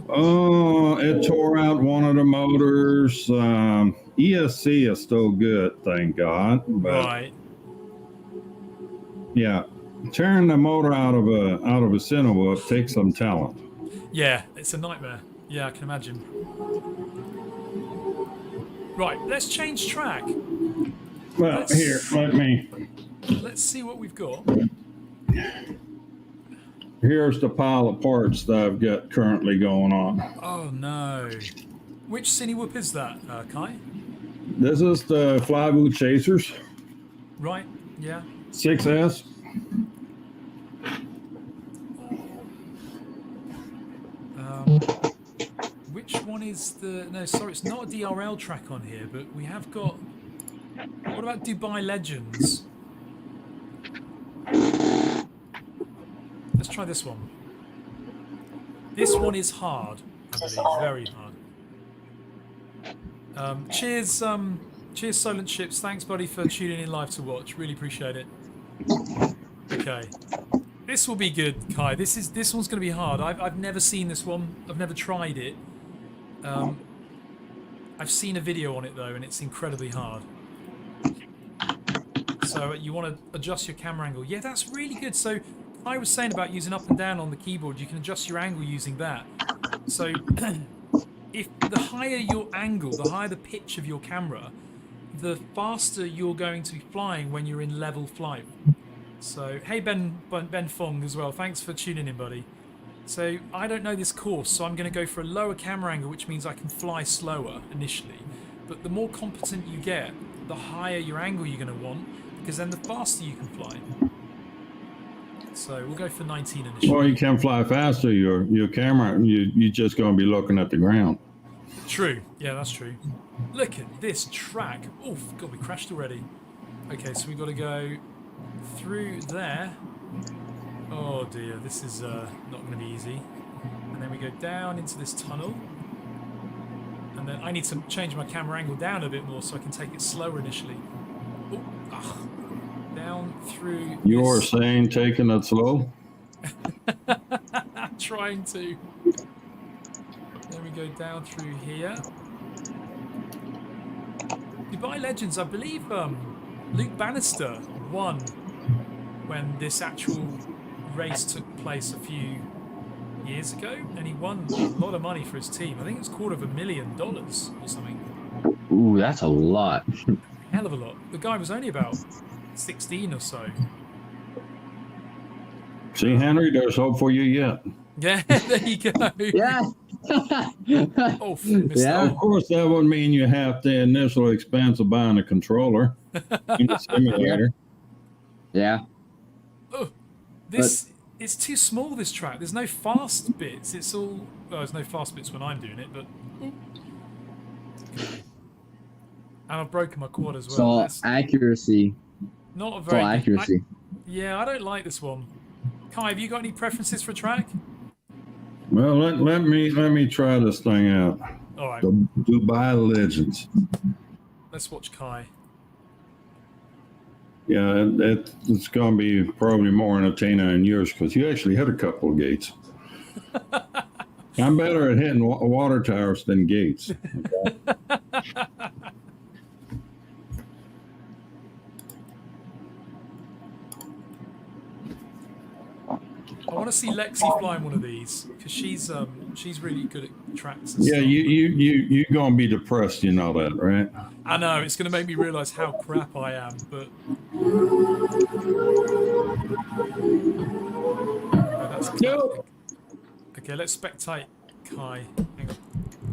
Oh, it tore out one of the motors. ESC is still good, thank God. But Right. yeah, tearing the motor out of a Cinewhoop takes some talent. Yeah, it's a nightmare. Yeah, I can imagine. Right, let's change track. Well, here, Let's see what we've got. Here's the pile of parts that I've got currently going on. Oh no. Which Cinewhoop is that, Kai? This is the Flyboot Chasers Right, yeah. 6S. Which one is the... No, sorry, it's not a DRL track on here, but we have got... What about Dubai Legends? Let's try this one. This one is hard, I believe, very hard. Cheers, cheers, Solent Ships. Thanks, buddy, for tuning in live to watch. Really appreciate it. Okay. This will be good, Kai. This one's going to be hard. I've never seen this one. I've never tried it. I've seen a video on it though, and it's incredibly hard. So you want to adjust your camera angle. Yeah, that's really good. So I was saying about using up and down on the keyboard. You can adjust your angle using that. So if the higher your angle, the higher the pitch of your camera, the faster you're going to be flying when you're in level flight. So, hey Ben Fong as well, thanks for tuning in, buddy. So, I don't know this course, so I'm going to go for a lower camera angle, which means I can fly slower initially. But the more competent you get, the higher your angle you're going to want, because then the faster you can fly. So, we'll go for 19 initially. Well, you can fly faster. Your camera, you're just going to be looking at the ground. True, yeah, that's true. Look at this track. Oh, God, we crashed already. Okay, so we've got to go through there. Oh dear, this is not going to be easy. And then we go down into this tunnel. And then I need to change my camera angle down a bit more so I can take it slower initially. Oh, down through You're this. saying taking it slow? Trying to. Then we go down through here. Dubai Legends, I believe Luke Bannister won when this actual race took place a few years ago, and he won a lot of money for his team. I think it was $250,000 or something. Ooh, that's a lot. Hell of a lot. The guy was only about 16 or so. See, Henry, there's hope for you yet. Yeah, there you go. Yeah. Oh, missed Yeah. Of course, that would mean you have the initial expense of buying a controller in the simulator. Yeah. Oh, it's too small, this track. There's no fast bits. It's all... Well, there's no fast bits when I'm doing it, but... And I've broken my quad as well. So That's accuracy. not a So very... accuracy. Yeah, I don't like this one. Kai, have you got any preferences for a track? Well, let me try this thing out. All right, The Dubai Legends. let's watch Kai. Yeah, it's going to be probably more entertaining than yours because you actually hit a couple of gates. I'm better at hitting water towers than gates. Okay? I want to see Lexi flying one of these because she's really good at tracks. And Yeah, stuff. you're going to be depressed, you know that, right? I know it's going to make me realise how crap I am, but oh, that's No. Okay, let's spectate Kai. Hang on,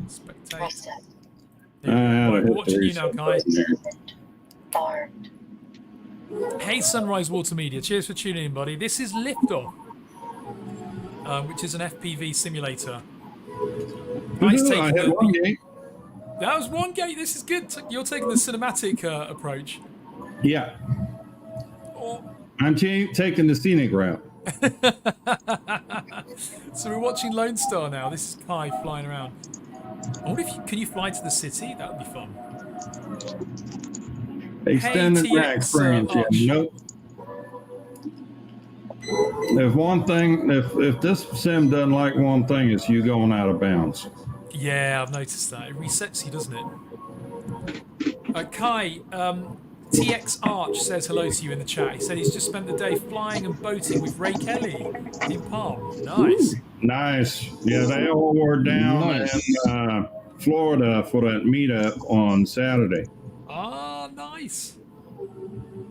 spectate. Reset. There you go. I Right, hit we're watching the you now, reset Kai. button there. Armed. Hey, Sunrise Water Media. Cheers for tuning in, buddy. This is Liftoff, which is an FPV simulator. Guy's I taking hit one gate. That was one gate. This is good. You're taking the cinematic approach. Yeah, Oh. I'm taking the scenic route. So we're watching Lone Star now. This is Kai flying around. I wonder if can you fly to the city? That would be fun. Extended TX, rack experience. Arch. Yeah, nope. If one thing, if this sim doesn't like one thing, it's you going out of bounds. Yeah, I've noticed that. It resets you, doesn't it? Kai, TX Arch says hello to you in the chat. He said he's just spent the day flying and boating with Ray Kelly in Palm. Nice. Nice. Yeah, they all were down in Florida for that meetup on Saturday. Ah, nice.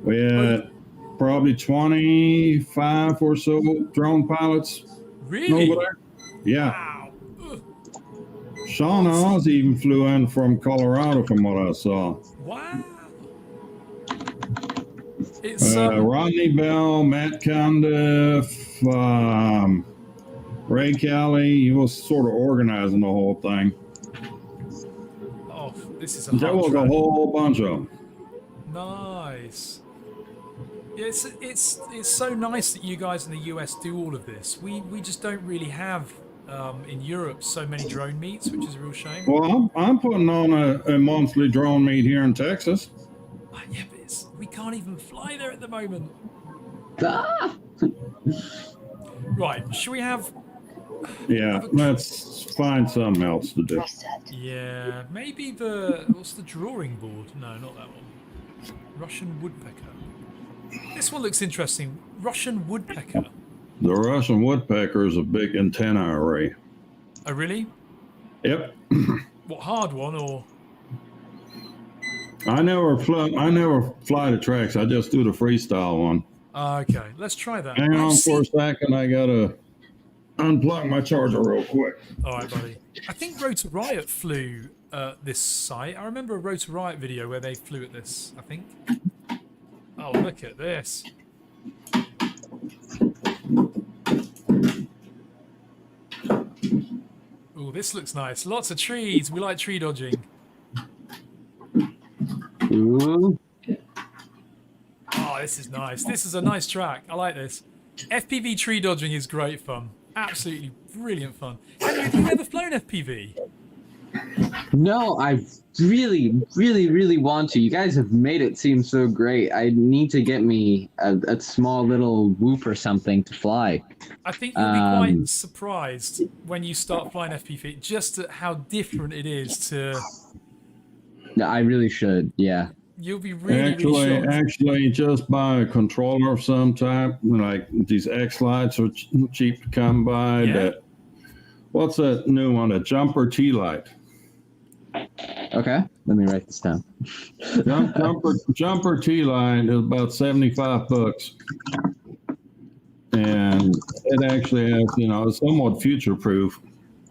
We had probably 25 or so drone pilots Really? over there. Yeah. Wow. Ugh. Sean Oz even flew in from Colorado from what I saw. Wow. It's Rodney Bell, Matt Condiff, Ray Kelly. He was sort of organizing the whole thing. oh, this is a There hard was a track. whole bunch of them. Nice. Yeah, it's so nice that you guys in the US do all of this. We just don't really have in Europe so many drone meets, which is a real shame. Well, I'm putting on a monthly drone meet here in Texas. Yeah, but we can't even fly there at the moment. Ah! Right, should we have... Yeah, let's find something else to do. Reset. Yeah, maybe what's the drawing board? No, not that one. Russian woodpecker. This one looks interesting. Russian woodpecker. The Russian woodpecker is a big antenna array. Oh, really? Yep. What, hard one or... I never fly the tracks. I just do the freestyle one. Okay, let's try that. Hang on I've for a seen- second. I gotta unplug my charger real quick. All right, buddy. I think Rotor Riot flew this site. I remember a Rotor Riot video where they flew at this, I think. Oh, look at this. Oh, this looks nice. Lots of trees. We like tree dodging. Ooh. Oh, this is nice. This is a nice track. I like this. FPV tree dodging is great fun. Absolutely brilliant fun. Henry, have you ever flown FPV? No, I really want to. You guys have made it seem so great. I need to get me a small little whoop or something to fly. I think you'll be quite surprised when you start flying FPV, just at how different it is to... No, I really should, yeah. You'll be really shocked. Actually, just buy a controller of some type. Like these X lights are cheap to come by. Yeah. What's that new one? A jumper T light. Okay, let me write this down. Jumper T light is about $75, and it actually has, it's somewhat future proof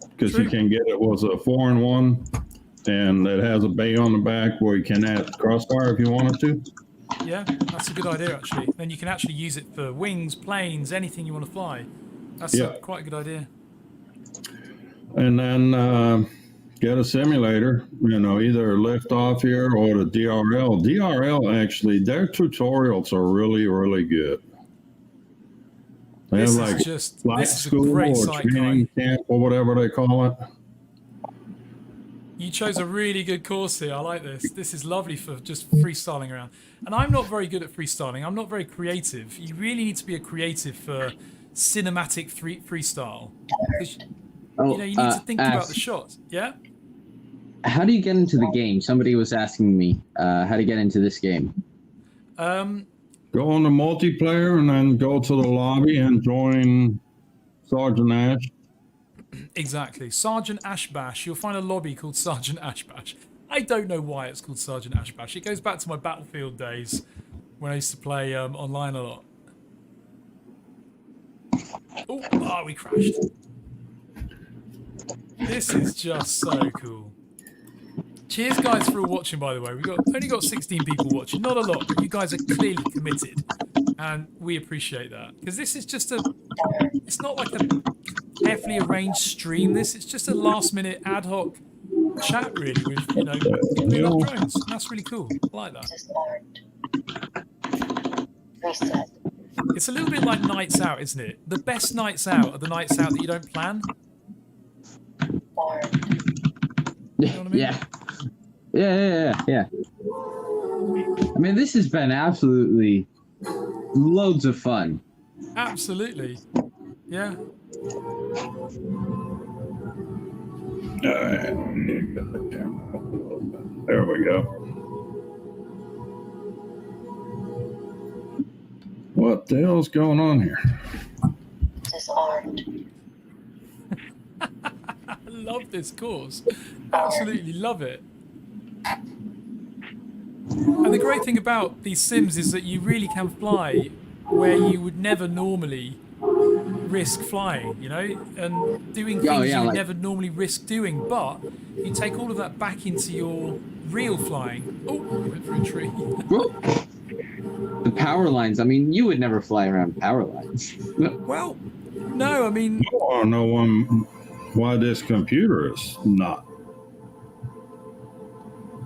because you can get it was a 4-in-1. And it has a bay on the back where you can add crossfire if you wanted to. Yeah, that's a good idea, actually. Then you can actually use it for wings, planes, anything you want to fly. That's quite a good idea. And then get a simulator, either Liftoff here or the DRL. DRL, actually, their tutorials are really, really good. They This have is like just flight this is a school great or site, training Kai. camp or whatever they call it. You chose a really good course here. I like this. This is lovely for just freestyling around. And I'm not very good at freestyling. I'm not very creative. You really need to be a creative for cinematic freestyle. You need to think about the shots. Yeah? How do you get into the game? Somebody was asking me how to get into this game. Go on the multiplayer and then go to the lobby and join Sergeant Ash. Exactly. Sergeant Ashbash. You'll find a lobby called Sergeant Ashbash. I don't know why it's called Sergeant Ashbash. It goes back to my Battlefield days when I used to play online a lot. Oh, we crashed. This is just so cool. Cheers, guys, for all watching, by the way. We've only got 16 people watching. Not a lot, but you guys are clearly committed. And we appreciate that. Because this is just it's not like a carefully arranged stream. It's just a last-minute ad hoc chat really with people who love drones. And that's really cool. I like that. Disarmed. Reset. It's a little bit like nights out, isn't it? The best nights out are the nights out that you don't plan. Armed. You know what I mean? Yeah. I mean, this has been absolutely loads of fun. Absolutely. Yeah. All right. There we go. What the hell's going on here? Disarmed. I love this course. Absolutely love it. And the great thing about these sims is that you really can fly where you would never normally risk flying, and doing things you would never normally risk doing, but you take all of that back into your real flying. Oh, I went through a tree. The power lines, I mean, you would never fly around power lines. Well, no, I mean... I want to know why this computer is not.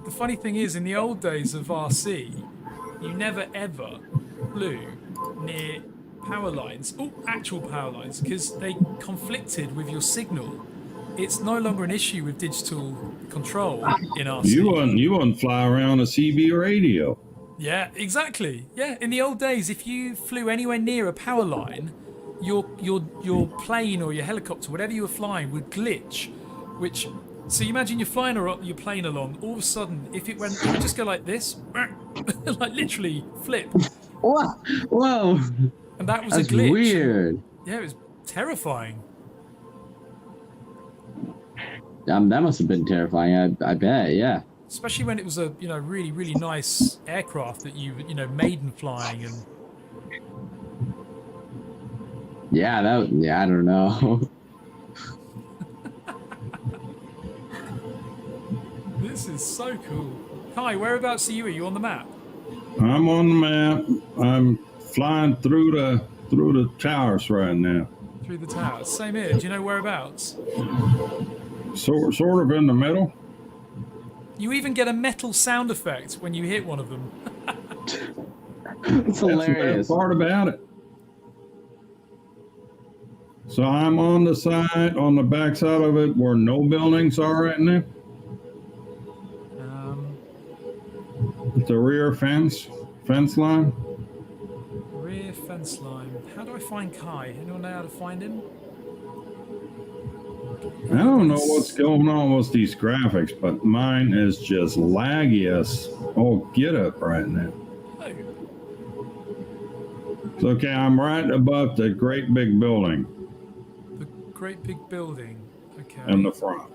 The funny thing is, in the old days of RC, you never ever flew near power lines, actual power lines, because they conflicted with your signal. It's no longer an issue with digital control in RC. You wouldn't fly around a CB radio. Yeah, exactly. Yeah, in the old days, if you flew anywhere near a power line, your plane or your helicopter, whatever you were flying, would glitch. So you imagine you're flying your plane along. All of a sudden, if it would just go like this, like literally flip. Whoa! And that was That's a glitch. Weird. Yeah, it was terrifying. That must have been terrifying. I bet. Yeah. Especially when it was a really really nice aircraft that you maiden flying and. Yeah, I don't know. This is so cool. Kai, whereabouts are you? Are you on the map? I'm on the map. I'm flying through the towers right now. Through the towers. Same here. Do you know whereabouts? Sort of in the middle. You even get a metal sound effect when you hit one of them. It's hilarious. That's the best part about it. So I'm on the back side of it where no buildings are right now. The rear fence line. Rear fence line. How do I find Kai? Anyone know how to find him? I don't know what's going on with these graphics, but mine is just laggy as get up right now. Oh. It's okay, I'm right above the great big building. The great big building. Okay. In the front.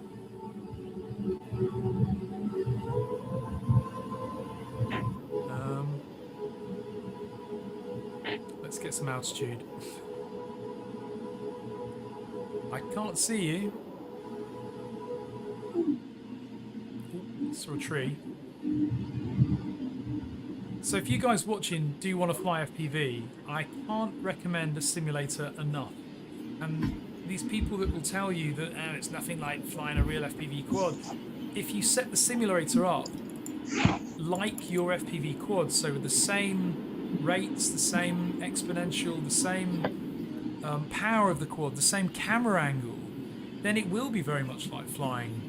Let's get some altitude. I can't see you. Ooh, saw a tree. So if you guys watching do want to fly FPV, I can't recommend a simulator enough. And these people that will tell you that it's nothing like flying a real FPV quad, if you set the simulator up like your FPV quad, so with the same rates, the same exponential, the same power of the quad, the same camera angle, then it will be very much like flying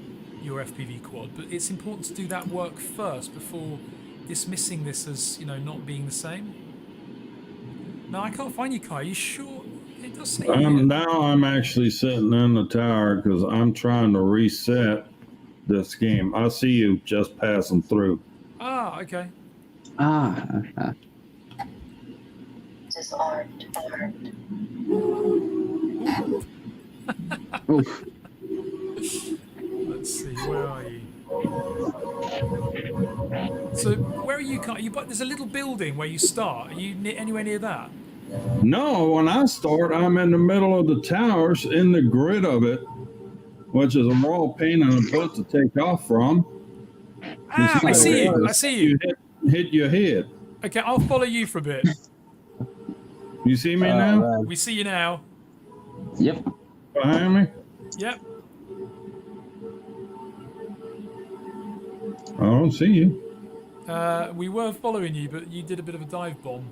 your FPV quad. But it's important to do that work first before dismissing this as not being the same. No, I can't find you, Kai. Are you sure? It does say Now I'm actually sitting in the tower because I'm trying to reset this game. I see you just passing through. Ah, okay. Disarmed. Armed. Oof. Let's see, where are you? So, where are you, Kai? There's a little building where you start. Are you anywhere near that? No, when I start, I'm in the middle of the towers in the grid of it, which is a raw pain in the butt to take off from. Ah, I see you. I see you. Hit your head. Okay, I'll follow you for a bit. You see me now? We see you now. Yep. Behind me? Yep. I don't see you. We were following you, but you did a bit of a dive bomb.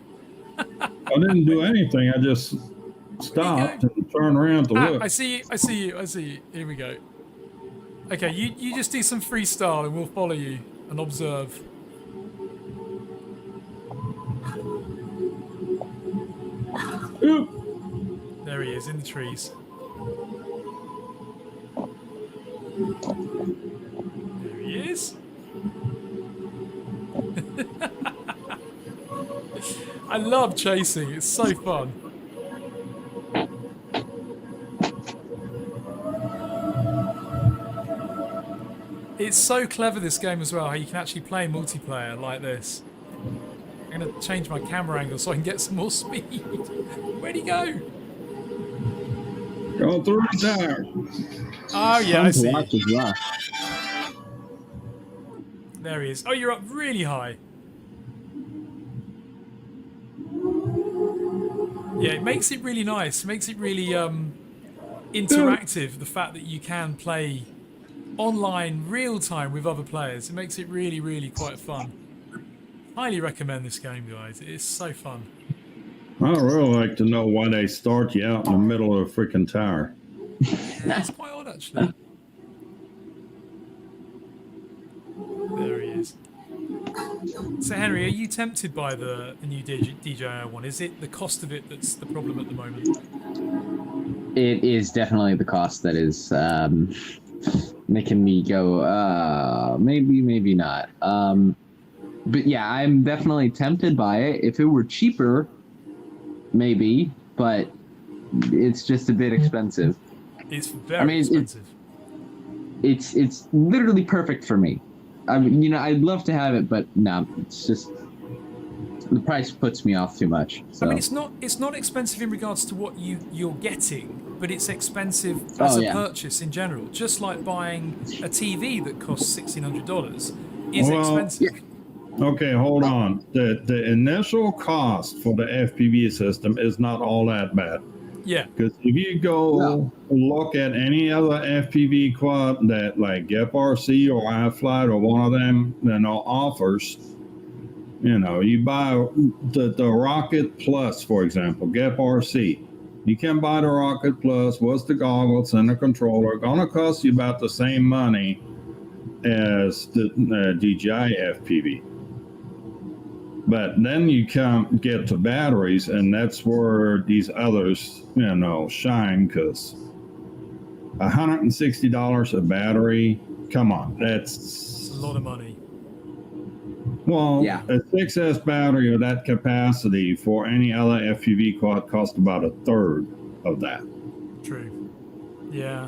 I didn't do anything. I just stopped and turned around to look. I see you. I see you. I see you. Here we go. Okay, you just do some freestyle and we'll follow you and observe. Oop. There he is in the trees. There he is. I love chasing. It's so fun. It's so clever, this game as well, how you can actually play multiplayer like this. I'm going to change my camera angle so I can get some more speed. Where'd he go? Go through the tire. Oh, yeah, I see. Watch as well. There he is. Oh, you're up really high. Yeah, it makes it really nice. It makes it really interactive, the fact that you can play online real time with other players. It makes it really, really quite fun. Highly recommend this game, guys. It is so fun. I'd really like to know why they start you out in the middle of a freaking tire. Yeah, it's quite odd, actually. There he is. So, Henry, are you tempted by the new DJI one? Is it the cost of it that's the problem at the moment? It is definitely the cost that is making me go, maybe not. But yeah, I'm definitely tempted by it. If it were cheaper, maybe, but it's just a bit expensive. It's very expensive. It's literally perfect for me. I mean, I'd love to have it, but no, it's just the price puts me off too much. So. I mean, it's not expensive in regards to what you're getting, but it's expensive as a purchase in general. Just like buying a TV that costs $1,600 is expensive. Yeah. Okay, hold on. The initial cost for the FPV system is not all that bad. Yeah. Because if you go look at any other FPV quad that like Ep4 or iFlight or one of them, offers, you buy the Rocket Plus, for example, Ep4. You can buy the Rocket Plus with the goggles and the controller. Gonna cost you about the same money as the DJI FPV. But then you can get to batteries, and that's where these others, shine, because $160 a battery, come on, that's a lot of money. Well, a 6S battery of that capacity for any other FPV quad costs about a third of that. True. Yeah.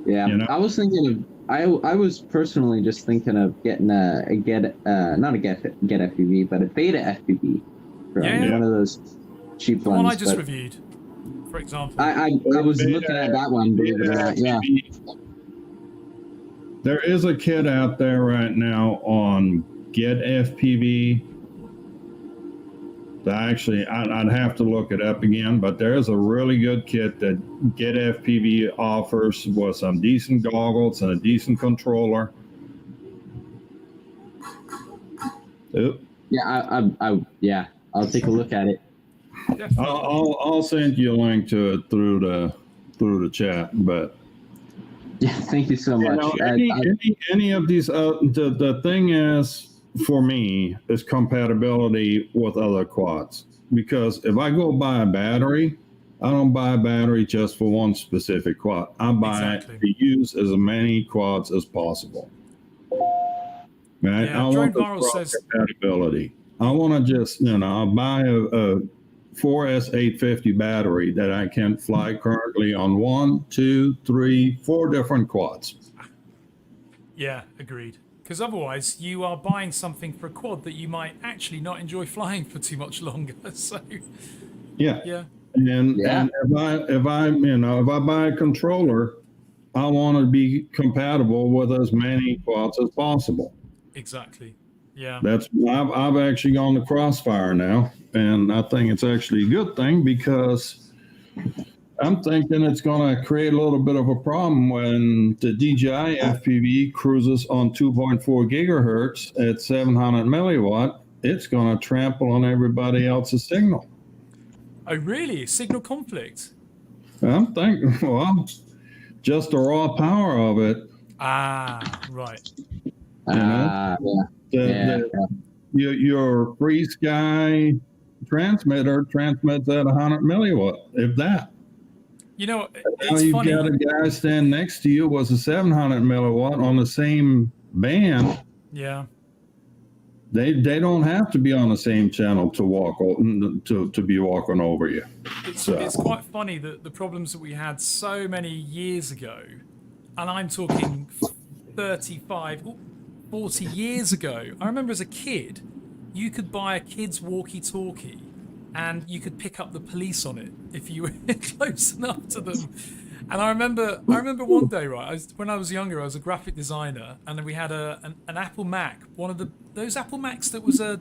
Yeah. I was thinking of. I was personally just thinking of getting not a get FPV, but a Beta FPV. One of those cheap the ones. one I just reviewed, for example. I was looking at that one, believe it or not. Yeah. There is a kit out there right now on Get FPV. I'd have to look it up again, but there's a really good kit that Get FPV offers with some decent goggles and a decent controller. Oop. Yeah, I'll take a look at it. I'll send you a link to it through the chat. But yeah, thank you so much. Any of these, the thing is, for me, is compatibility with other quads. Because if I go buy a battery, I don't buy a battery just for one specific quad. I buy it to use as many quads as possible. Right? Yeah, I want the compatibility. I want to just, I'll buy a 4S850 battery that I can fly currently on 1, 2, 3, 4 different quads. Yeah, agreed. Because otherwise, you are buying something for a quad that you might actually not enjoy flying for too much longer. So, yeah. And if I buy a controller, I want to be compatible with as many quads as possible. Exactly. Yeah. I've actually gone to Crossfire now, and I think it's actually a good thing because I'm thinking it's going to create a little bit of a problem when the DJI FPV cruises on 2.4 gigahertz at 700 milliwatt. It's going to trample on everybody else's signal. Oh, really? Signal conflict? I'm thinking, well, just the raw power of it. Ah, right. Yeah. Your free sky transmitter transmits at 100 milliwatt, if that. You know, Now it's you've funny. got a guy standing next to you was a 700 milliwatt on the same band. Yeah. They don't have to be on the same channel to be walking over you. It's quite funny that the problems that we had so many years ago, and I'm talking 35, 40 years ago. I remember as a kid, you could buy a kid's walkie-talkie and you could pick up the police on it if you were close enough to them. And I remember one day, right, when I was younger, I was a graphic designer, and we had an Apple Mac, one of those Apple Macs that was a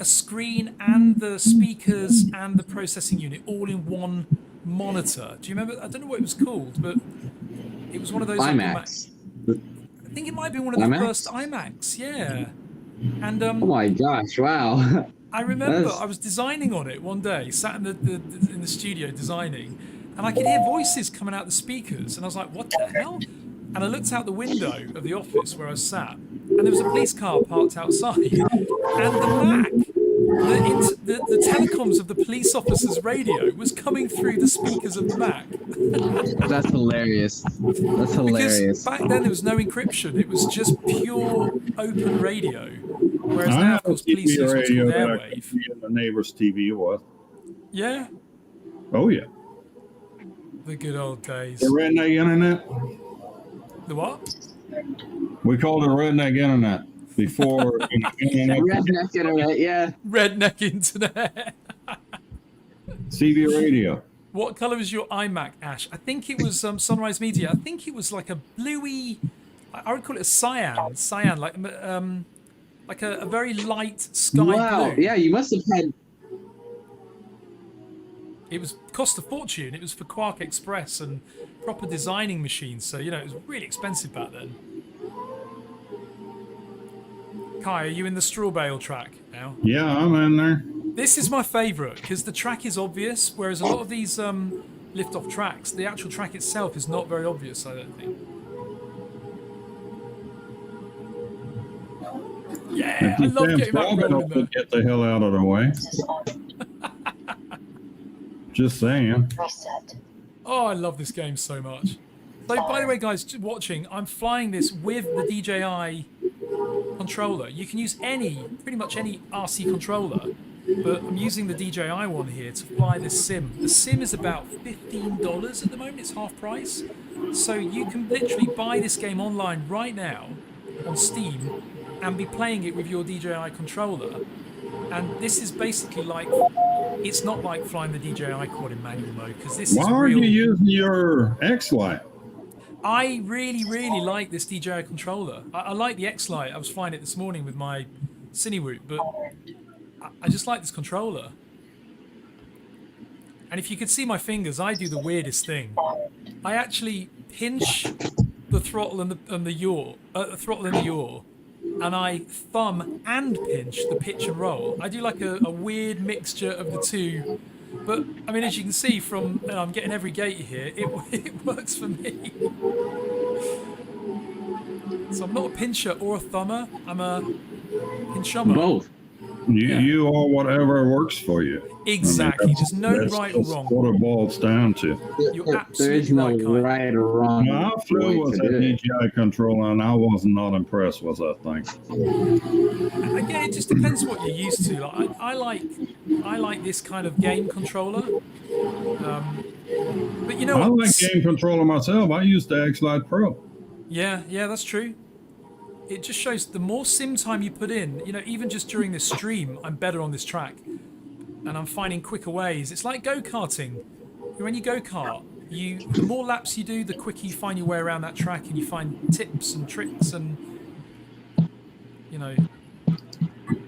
screen and the speakers and the processing unit all in one monitor. Do you remember? I don't know what it was called, but it was one of those IMAX. I think it might be one of the IMAX? first IMAX, yeah. And Oh my gosh! Wow. I remember I was designing on it one day, sat in the studio designing, and I could hear voices coming out the speakers, and I was like, "What the hell?" And I looked out the window of the office where I was sat, and there was a police car parked outside, and the Mac, the telecoms of the police officer's radio was coming through the speakers of the Mac. That's hilarious. That's hilarious. Because back then there was no encryption; it was just pure open radio. Whereas I now, have of course, a police TV use what's radio called that I airwave. can see in the neighbor's TV with. Yeah, Oh yeah, the good old days. the redneck internet. The what? We called it redneck internet before internet. Redneck internet, yeah. Redneck internet. CB radio. What color was your iMac, Ash? I think it was Sunrise Media. I think it was like a bluey. I would call it a cyan, like a very light sky Wow. blue. Yeah, you must have had. It was cost a fortune. It was for Quark Express and proper designing machines. So it was really expensive back then. Kai, are you in the straw bale track now? Yeah, I'm in there. This is my favourite because the track is obvious, whereas a lot of these lift-off tracks, the actual track itself is not very obvious, I don't think. Yeah, I love getting that rolling there. Get the hell out of the way. This is armed. Just saying. Reset. Oh, I love this game so much. So, by the way, guys, watching, I'm flying this with the DJI controller. You can use pretty much any RC controller, but I'm using the DJI one here to fly this sim. The sim is about $15 at the moment. It's half price. So you can literally buy this game online right now on Steam and be playing it with your DJI controller. And this is basically like, it's not like flying the DJI quad in manual mode, because this is Why are real. you using your X-Lite? I really, really like this DJI controller. I like the X-Lite. I was flying it this morning with my Cinewoot, but I just like this controller. And if you could see my fingers, I do the weirdest thing. I actually pinch the throttle and the yaw, and I thumb and pinch the pitch and roll. I do like a weird mixture of the two. But, I mean, as you can see from, I'm getting every gate here, it works for me. So I'm not a pincher or a thumber, I'm a pinchummer. Both. You are whatever works for you. Exactly, that's- there's no that's right or just wrong. what it boils down to. You're There absolutely is no right, Kai. right or wrong. Now, I flew way with to that do it. DJI controller, and I was not impressed with that thing. Again, it just depends what you're used to. Like, I like this kind of game controller. But you know I what? like game controller myself. I use the X-Lite Pro. Yeah, that's true. It just shows the more sim time you put in, even just during this stream, I'm better on this track. And I'm finding quicker ways. It's like go-karting. When you go-kart, the more laps you do, the quicker you find your way around that track, and you find tips and tricks and,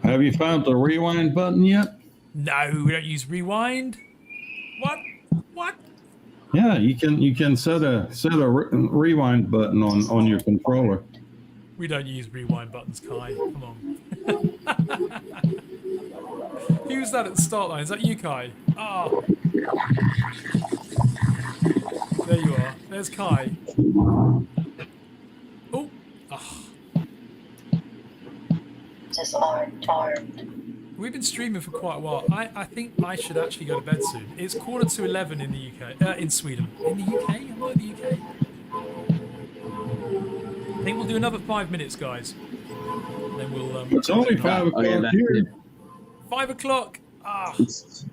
Have you found the rewind button yet? No, we don't use rewind. What? Yeah, you can set a rewind button on your controller. We don't use rewind buttons, Kai. Come on. Who's that at the start line? Is that you, Kai? Ah, there you are. There's Kai. Oh, ah. Disarmed. Armed. We've been streaming for quite a while. I think I should actually go to bed soon. It's 11:45 in the UK, in Sweden. In the UK? I'm not in the UK. I think we'll do another 5 minutes, guys. Then we'll. It's only 5 o'clock here. 5 o'clock. Ah, It's,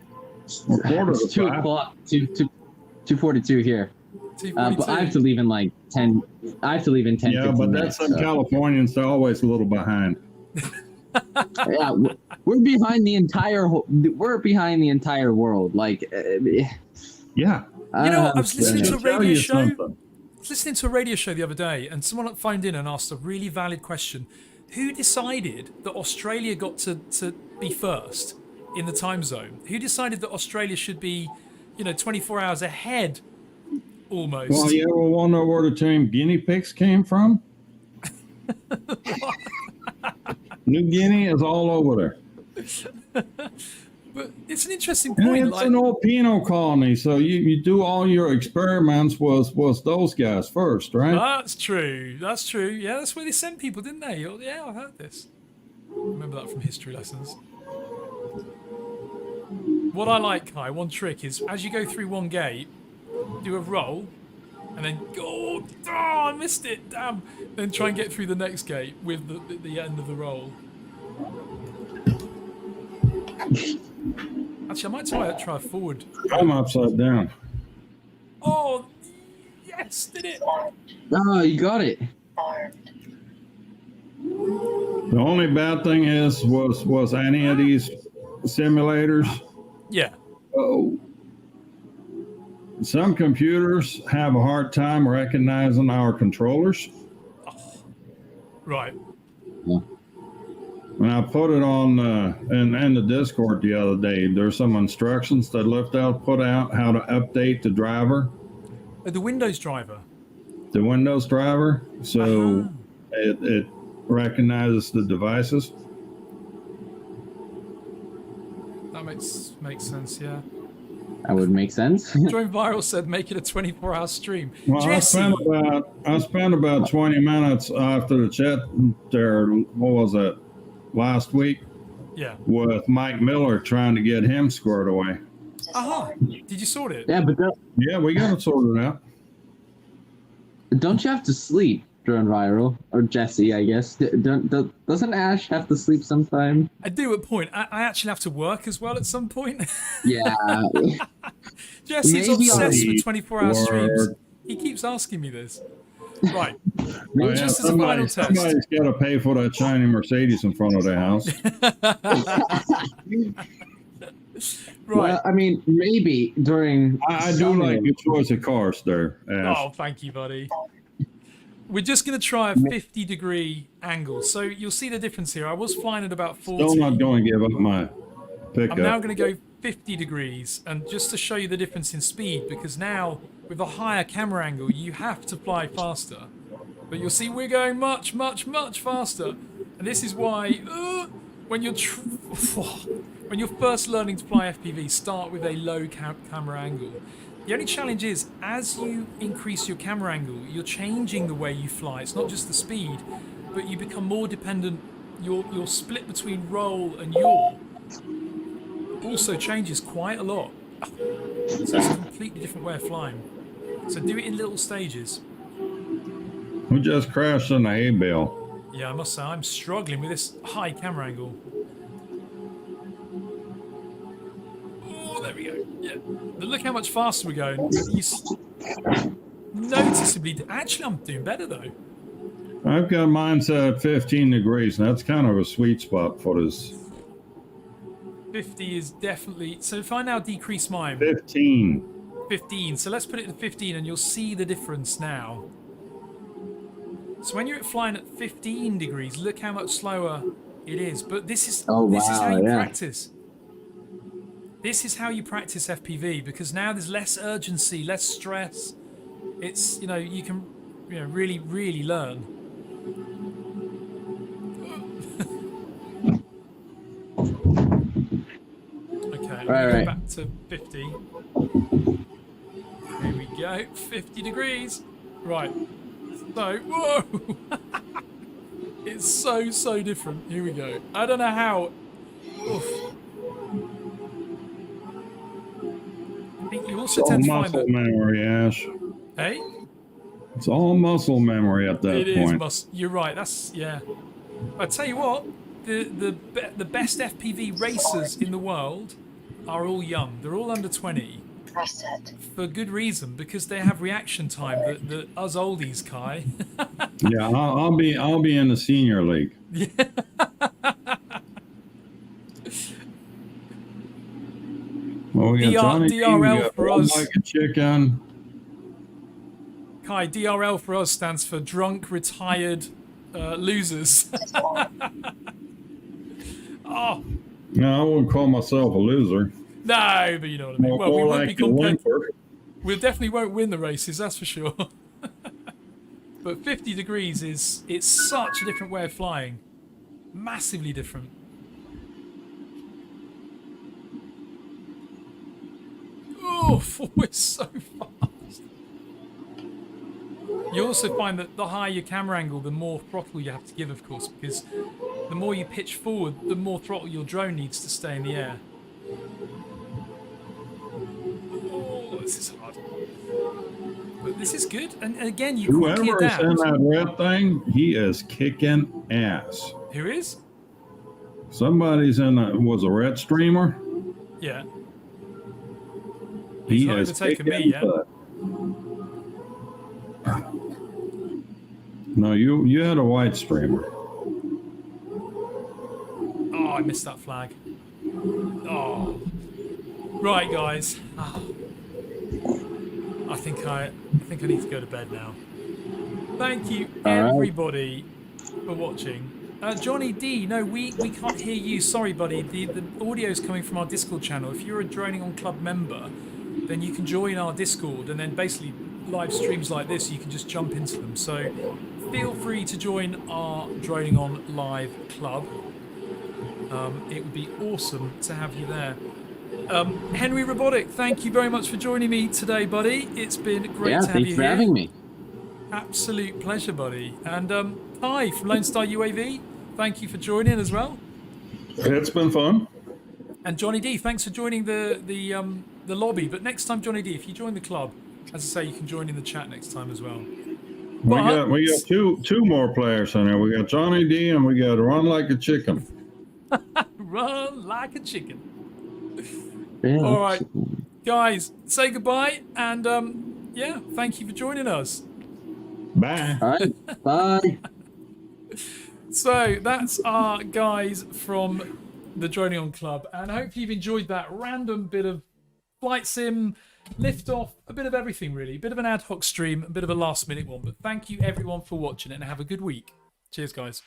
Or quarter it's to 2 5. o'clock. 2:42 here. 2:42. But I have to leave in like 10. I have to leave in 10. Yeah, 15 but minutes, that's some so. Californians. They're always a little behind. Yeah, we're behind the entire. We're behind the entire world. Like, Yeah. You know, I was listening to a Should tell radio you show. something. I was listening to a radio show the other day, and someone phoned in and asked a really valid question. Who decided that Australia got to be first in the time zone? Who decided that Australia should be, 24 hours ahead almost? Well, you ever wonder where the term guinea pigs came from? New Guinea is all over there. But it's an interesting And point. it's Like, an old penal colony, so you do all your experiments was those guys first, right? that's true. That's true. Yeah, that's where they sent people, didn't they? Yeah, I've heard this. Remember that from history lessons. What I like, Kai, one trick is as you go through one gate, do a roll, and then go. Oh, I missed it. Damn. Then try and get through the next gate with the end of the roll. Actually, I might try a forward. I'm upside down. Oh, yes, did it. Disarmed. oh, you got it. Armed. The only bad thing was any of these simulators. Yeah. Oh, some computers have a hard time recognizing our controllers. Right. And I put it on in the Discord the other day. There's some instructions that Liftoff put out how to update the driver, The Windows driver. the Windows driver, so Uh-huh. it recognizes the devices. That makes sense. Yeah. That would make sense. Join Viral said make it a 24-hour stream. Well, Jesse. I spent about 20 minutes after the chat there. What was that? Last week Yeah. with Mike Miller trying to get him squared away. Aha. Disarmed. Did you sort it? Yeah, but Yeah, we got it sorted out. don't you have to sleep during viral, or Jesse? I guess. Doesn't Ash have to sleep sometime? I do at point. I actually have to work as well at some point. Yeah. Jesse's Maybe obsessed I'll- with 24-hour streams. Word. He keeps asking me this. Right. Oh, yeah, Just as a final test. somebody's got to pay for that shiny Mercedes in front of their house. Right. Well, I mean, maybe during. I do summer- like your choice of cars there, Ash. Oh, thank you, buddy. We're just going to try a 50-degree angle. So you'll see the difference here. I was flying at about 40. Still not going to give up my pickup. I'm now going to go 50 degrees, and just to show you the difference in speed, because now with a higher camera angle you have to fly faster, but you'll see we're going much faster, and this is why when you're first learning to fly FPV, start with a low camera angle. The only challenge is as you increase your camera angle, you're changing the way you fly. It's not just the speed, but you become more dependent. Your split between roll and yaw also changes quite a lot. So it's a completely different way of flying. So do it in little stages. We just crashed in a hay bale. Yeah, I must say I'm struggling with this high camera angle. Oh, there we go. Yeah, but look how much faster we're going. Noticeably, actually, I'm doing better though. I've got mine set at 15 degrees, and that's kind of a sweet spot for this. 50 is definitely. So if I now decrease mine, 15. 15. So let's put it to 15, and you'll see the difference now. So when you're flying at 15 degrees, look how much slower it is. But this is Oh, this is wow, how you yeah. practice. This is how you practice FPV, because now there's less urgency, less stress. It's, you know, you can, you know, really, really learn. Okay, let me go Right. back to 50. Here we go, 50 degrees. Right, so, whoa! It's so different. Here we go. I don't know how. Oof. I think you also It's all tend to find muscle that. memory, Ash. Hey? It's all muscle memory at that It point. is. You're right. That's, yeah. I tell you what, the best FPV racers in the world are all young. They're all under 20 Press it. for good reason, because they have reaction time that us oldies, Kai. Yeah, I'll be in the senior league. Well, we got Johnny D, we DRL got for Run us. Like a Chicken. Kai, DRL for us stands for drunk retired losers. Oh No, I wouldn't call myself a loser. no, but you know what I mean. Well, we More won't like be a compared. whimper. We definitely won't win the races, that's for sure. But 50 degrees it's such a different way of flying. Massively different. Oh, it's so fast. You also find that the higher your camera angle, the more throttle you have to give, of course, because the more you pitch forward, the more throttle your drone needs to stay in the air. Oh, this is hard. But this is good, and again, you quickly Whoever is adapt. in that red thing, he is kicking ass. Who is? Somebody's in that was a red streamer. Yeah. He He's not is overtaken kicking me yet. butt. No, you had a white streamer. Oh, I missed that flag. Oh. Right, guys. Ah. I think I need to go to bed now. Thank you, everybody, for watching. Johnny D, no, we can't hear you. Sorry, buddy. The audio is coming from our Discord channel. If you're a DroningON Club member, then you can join our Discord, and then basically live streams like this, you can just jump into them. So feel free to join our DroningON Live Club. It would be awesome to have you there. Henry Robotic, thank you very much for joining me today, buddy. It's been great to have thanks you for here. having me. Absolute pleasure, buddy. And Kai from Lone Star UAV, thank you for joining as well. It's been fun. And Johnny D, thanks for joining the lobby. But next time, Johnny D, if you join the club, as I say, you can join in the chat next time as well. We got two more players in there. We got Johnny D and we got Run Like a Chicken. Run like a chicken. Yeah. All right, guys, say goodbye, and yeah, thank you for joining us. Bye. All right. Bye. So that's our guys from the DroningON Club, and I hope you've enjoyed that random bit of flight sim, liftoff, a bit of everything really, a bit of an ad hoc stream, a bit of a last minute one. But thank you everyone for watching it, and have a good week. Cheers, guys.